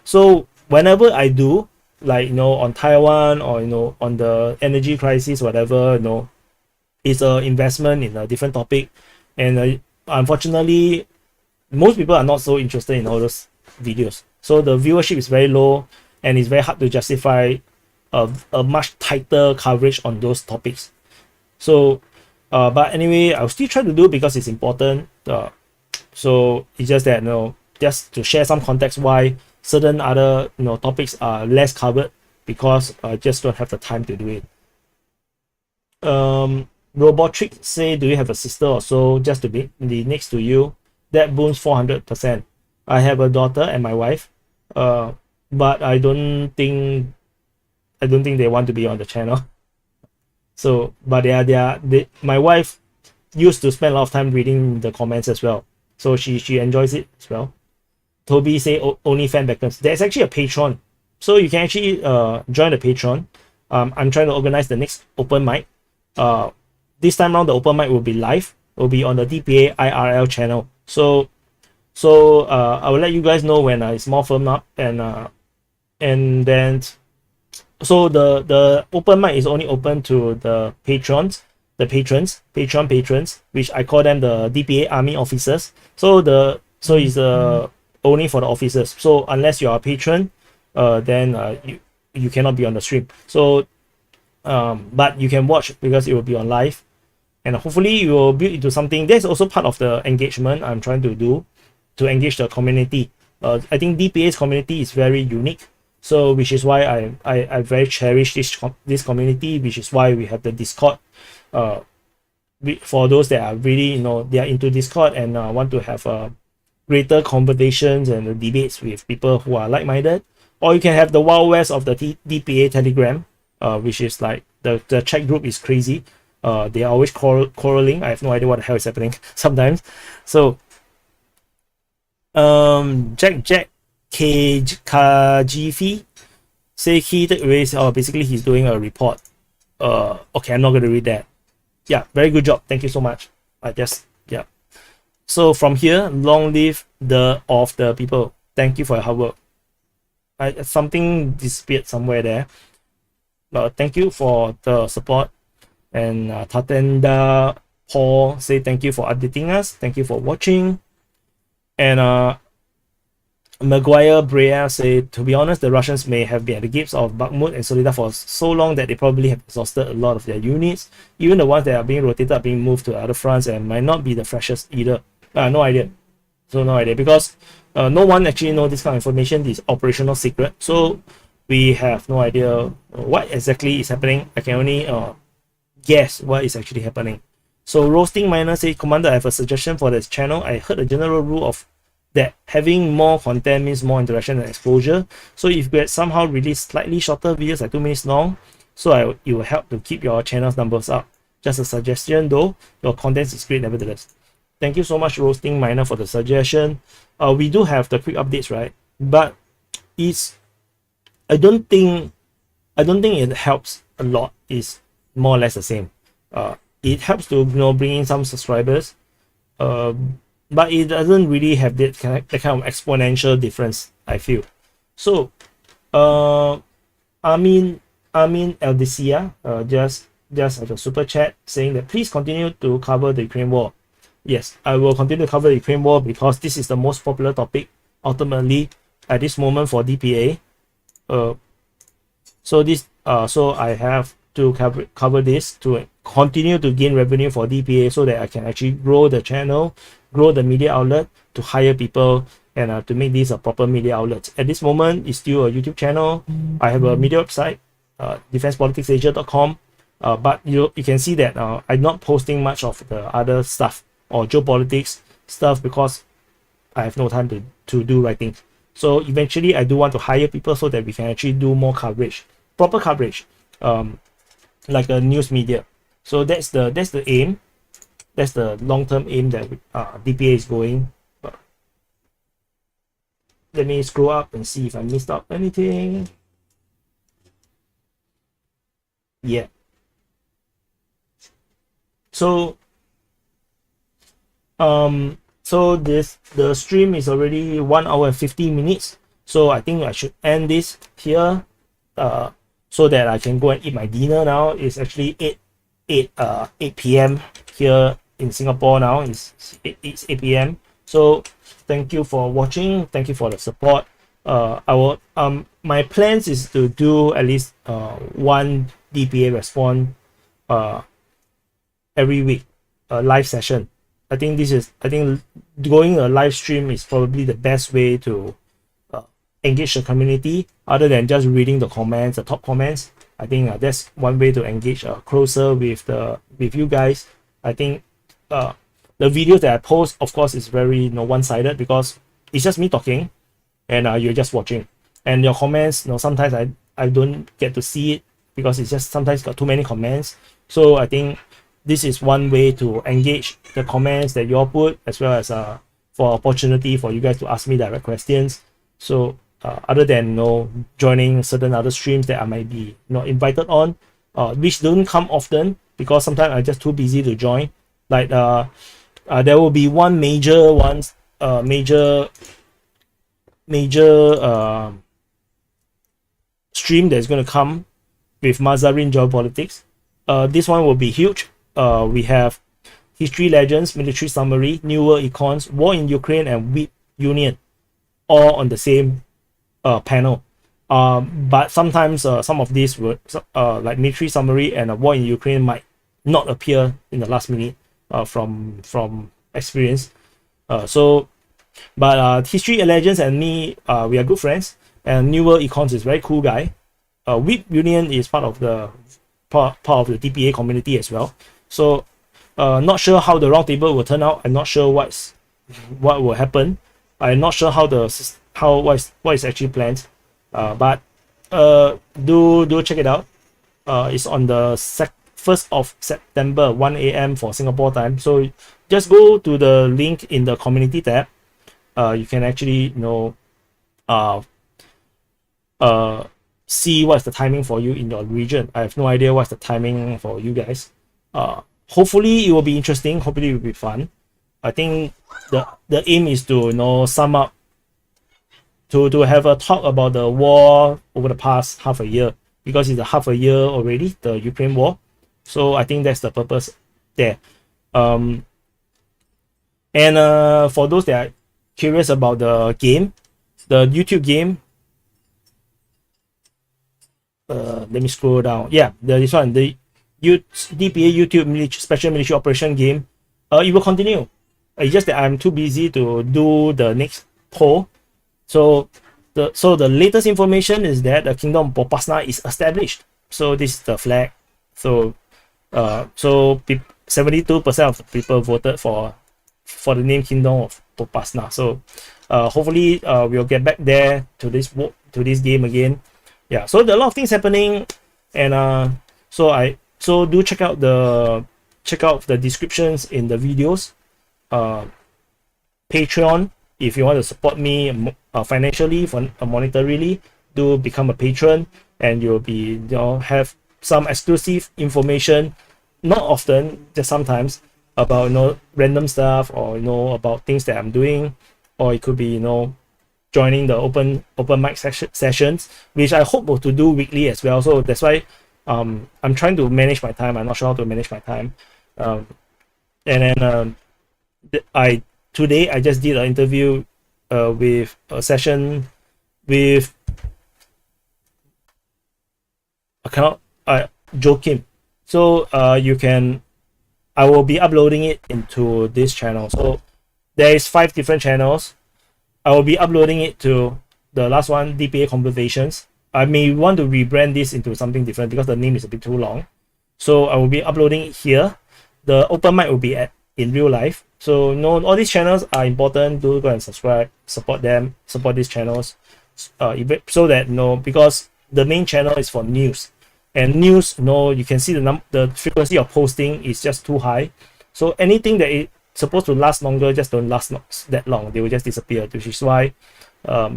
so whenever I do, like on Taiwan or on the energy crisis, whatever, it's an investment in a different topic, and unfortunately, most people are not so interested in all those videos. So the viewership is very low, and it's very hard to justify a much tighter coverage on those topics. So but anyway, I'll still try to do it because it's important. So it's just that just to share some context why certain other topics are less covered, because I just don't have the time to do it. Robotric say, do you have a sister or so just to be next to you? That booms 400%. I have a daughter and my wife, but I don't think they want to be on the channel. So, but my wife used to spend a lot of time reading the comments as well, so she enjoys it as well. Toby say only fan backers. There's actually a Patreon, so you can actually join the Patreon. I'm trying to organize the next open mic. This time around, the open mic will be live. It will be on the DPA IRL channel. So I will let you guys know when it's more firmed up, and then so the open mic is only open to the patrons, Patreon patrons, which I call them the DPA army officers. So it's only for the officers. So unless you are a patron, then you cannot be on the stream. So but you can watch because it will be on live, and hopefully you will build into something. That's also part of the engagement I'm trying to do, to engage the community. I think DPA's community is very unique, so which is why I very cherish this community, which is why we have the Discord. For those that are really they are into Discord and want to have greater conversations and debates with people who are like-minded, or you can have the Wild West of the DPA Telegram, which is like the chat group is crazy. They are always quarreling. I have no idea what the hell is happening sometimes. So Jack Kajifi say key takeaways. Basically he's doing a report. Okay, I'm not going to read that. Yeah, very good job. Thank you so much. Yeah. So from here, long live the people. Thank you for your hard work. Something disappeared somewhere there. Thank you for the support. And Tatenda Paul say thank you for updating us. Thank you for watching. And Maguire Brea say, to be honest, the Russians may have been at the gates of Bakhmut and Solidar for so long that they probably have exhausted a lot of their units. Even the ones that are being rotated are being moved to other fronts and might not be the freshest either. No idea. So no idea, because no one actually knows this kind of information. This is operational secret. So we have no idea what exactly is happening. I can only guess what is actually happening. So Roasting Miner say, Commander, I have a suggestion for this channel. I heard a general rule of that having more content means more interaction and exposure. So if you get somehow release slightly shorter videos, like 2 minutes long, so it will help to keep your channel's numbers up. Just a suggestion though, your content is great nevertheless. Thank you so much, Roasting Miner, for the suggestion. We do have the quick updates, right? But I don't think it helps a lot. It's more or less the same. It helps to bring in some subscribers, but it doesn't really have that kind of exponential difference, I feel. So Amin Eldicia just have a super chat saying that please continue to cover the Ukraine war. Yes, I will continue to cover the Ukraine war because this is the most popular topic ultimately at this moment for DPA. So I have to cover this, to continue to gain revenue for DPA, so that I can actually grow the channel, grow the media outlet, to hire people, and to make this a proper media outlet. At this moment, it's still a YouTube channel. I have a media website, defensepoliticsasia.com, but you can see that I'm not posting much of the other stuff or geopolitics stuff because I have no time to do writing. So eventually I do want to hire people so that we can actually do more coverage, proper coverage, like a news media. So that's the aim. That's the long-term aim that DPA is going. Let me scroll up and see if I missed out anything. Yeah. So the stream is already 1 hour and 50 minutes. So I think I should end this here, so that I can go and eat my dinner now. It's actually 8 p.m. here in Singapore now. It's 8 p.m. So thank you for watching. Thank you for the support. My plans is to do at least one DPA response every week, a live session. I think going a live stream is probably the best way to engage the community, other than just reading the comments, the top comments. I think that's one way to engage closer with you guys. I think the videos that I post, of course, is very one-sided, because it's just me talking and you're just watching. And your comments, sometimes I don't get to see it because it's just sometimes got too many comments. So I think this is one way to engage the comments that you all put, as well as for opportunity for you guys to ask me direct questions. So other than joining certain other streams that I might be invited on, which don't come often because sometimes I'm just too busy to join. Like there will be one major stream that's going to come with Mazarin Geopolitics. This one will be huge. We have history legends, military summary, newer econs, war in Ukraine, and Weeb Union, all on the same panel. But sometimes some of these would like military summary and a war in Ukraine might not appear in the last minute from experience. But history legends and me, we are good friends, and newer econs is very cool guy. Weeb Union is part of the DPA community as well. So not sure how the roundtable will turn out. I'm not sure what will happen. I'm not sure what is actually planned. But do check it out. It's on the 1st of September, 1 a.m. for Singapore time. So just go to the link in the community tab. You can actually see what's the timing for you in your region. I have no idea what's the timing for you guys. Hopefully it will be interesting. Hopefully it will be fun. I think the aim is to sum up, to have a talk about the war over the past half a year, because it's a half a year already, the Ukraine war. So I think that's the purpose there. And for those that are curious about the game, the YouTube game, let me scroll down. Yeah, this one, the DPA YouTube Special Military Operation game, it will continue. It's just that I'm too busy to do the next poll. So the latest information is that the Kingdom of Popasna is established. So this is the flag. So 72% of the people voted for the name Kingdom of Popasna. So hopefully we'll get back there to this game again. Yeah, so there are a lot of things happening, and so do check out the descriptions in the videos. Patreon, if you want to support me financially, monetarily, do become a patron, and you'll be have some exclusive information, not often, just sometimes, about random stuff, or about things that I'm doing, or it could be joining the open mic sessions, which I hope to do weekly as well. So that's why I'm trying to manage my time. I'm not sure how to manage my time. And then today I just did an interview with a session with Joachim. So I will be uploading it into this channel. So there is 5 different channels. I will be uploading it to the last one, DPA Conversations. I may want to rebrand this into something different because the name is a bit too long. So I will be uploading it here. The open mic will be in real life. So all these channels are important. Do go and subscribe, support them, support these channels, so that because the main channel is for news, and news, you can see the frequency of posting is just too high. So anything that is supposed to last longer just don't last that long. They will just disappear, which is why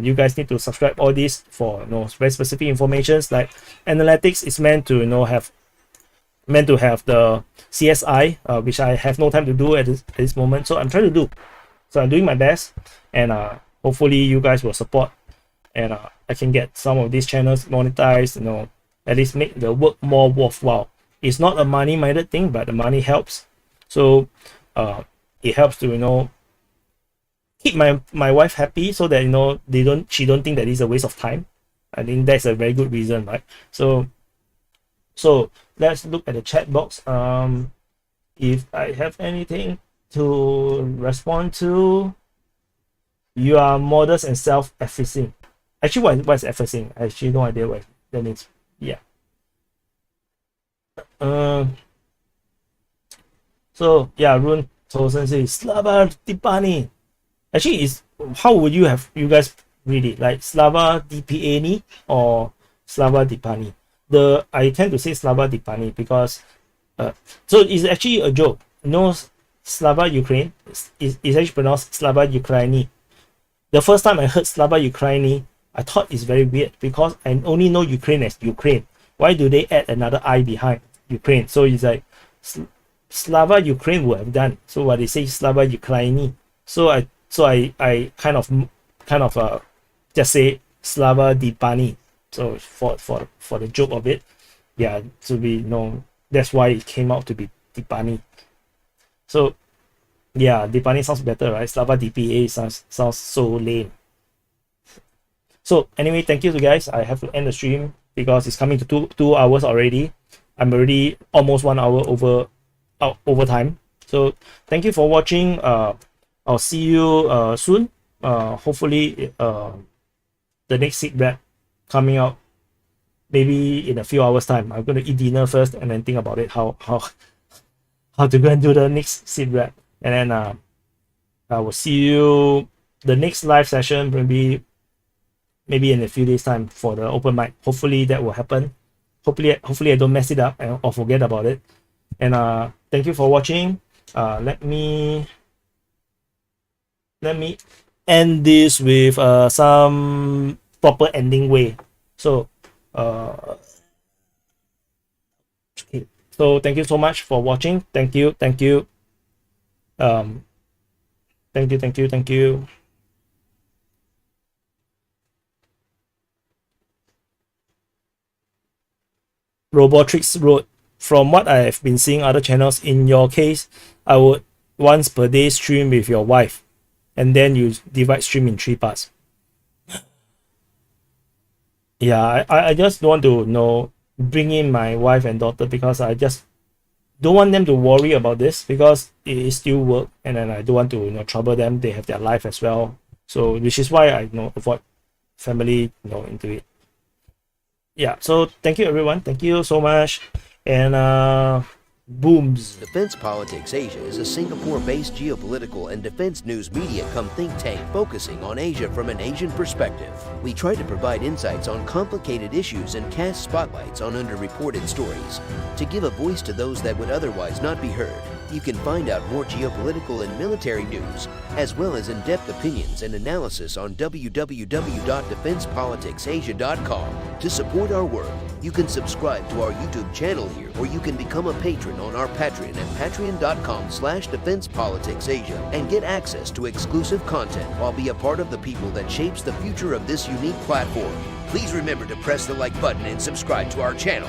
you guys need to subscribe all this for very specific informations. Like analytics is meant to have the CSI, which I have no time to do at this moment. So I'm trying to do. So I'm doing my best, and hopefully you guys will support, and I can get some of these channels monetized. At least make the work more worthwhile. It's not a money-minded thing, but the money helps. So it helps to keep my wife happy, so that she don't think that it's a waste of time. I think that's a very good reason, right? So let's look at the chat box. If I have anything to respond to, you are modest and self-effacing. Actually, what is effacing? I actually no idea what that means. Yeah. So yeah, Rune Tosen says Slava DPAni. Actually, how would you guys read it? Like Slava DPAni or Slava DPAni? I tend to say Slava DPAni because so it's actually a joke. Slava Ukraine is actually pronounced Slava Ukraini. The first time I heard Slava Ukraini, I thought it's very weird because I only know Ukraine as Ukraine. Why do they add another I behind Ukraine? So it's like Slava Ukraine would have done. So what they say Slava Ukraini. So I kind of just say Slava DPAni. So for the joke of it, yeah, to be that's why it came out to be DPAni. So yeah, DPAni sounds better, right? Slava DPA sounds so lame. So anyway, thank you to guys. I have to end the stream because it's coming to two hours already. I'm already almost 1 hour over time. So thank you for watching. I'll see you soon. Hopefully the next SITREP coming out maybe in a few hours time. I'm going to eat dinner first and then think about it, how to go and do the next SITREP. And then I will see you the next live session, maybe in a few days time for the open mic. Hopefully that will happen. Hopefully I don't mess it up or forget about it. And thank you for watching. Let me end this with some proper ending way. So okay. So thank you so much for watching. Thank you. Thank you. Robotrix wrote, from what I have been seeing other channels, in your case, I would once per day stream with your wife, and then you divide stream in 3 parts. Yeah, I just don't want to bring in my wife and daughter because I just don't want them to worry about this because it is still work, and then I don't want to trouble them. They have their life as well. So which is why I avoid family into it. Yeah, so thank you everyone. Thank you so much. And booms. Defense Politics Asia is a Singapore-based geopolitical and defense news media come think tank focusing on Asia from an Asian perspective. We try to provide insights on complicated issues and cast spotlights on underreported stories to give a voice to those that would otherwise not be heard. You can find out more geopolitical and military news, as well as in-depth opinions and analysis on www.defensepoliticsasia.com. To support our work, you can subscribe to our YouTube channel here, or you can become a patron on our Patreon at patreon.com/defensepoliticsasia and get access to exclusive content while be a part of the people that shapes the future of this unique platform. Please remember to press the like button and subscribe to our channel.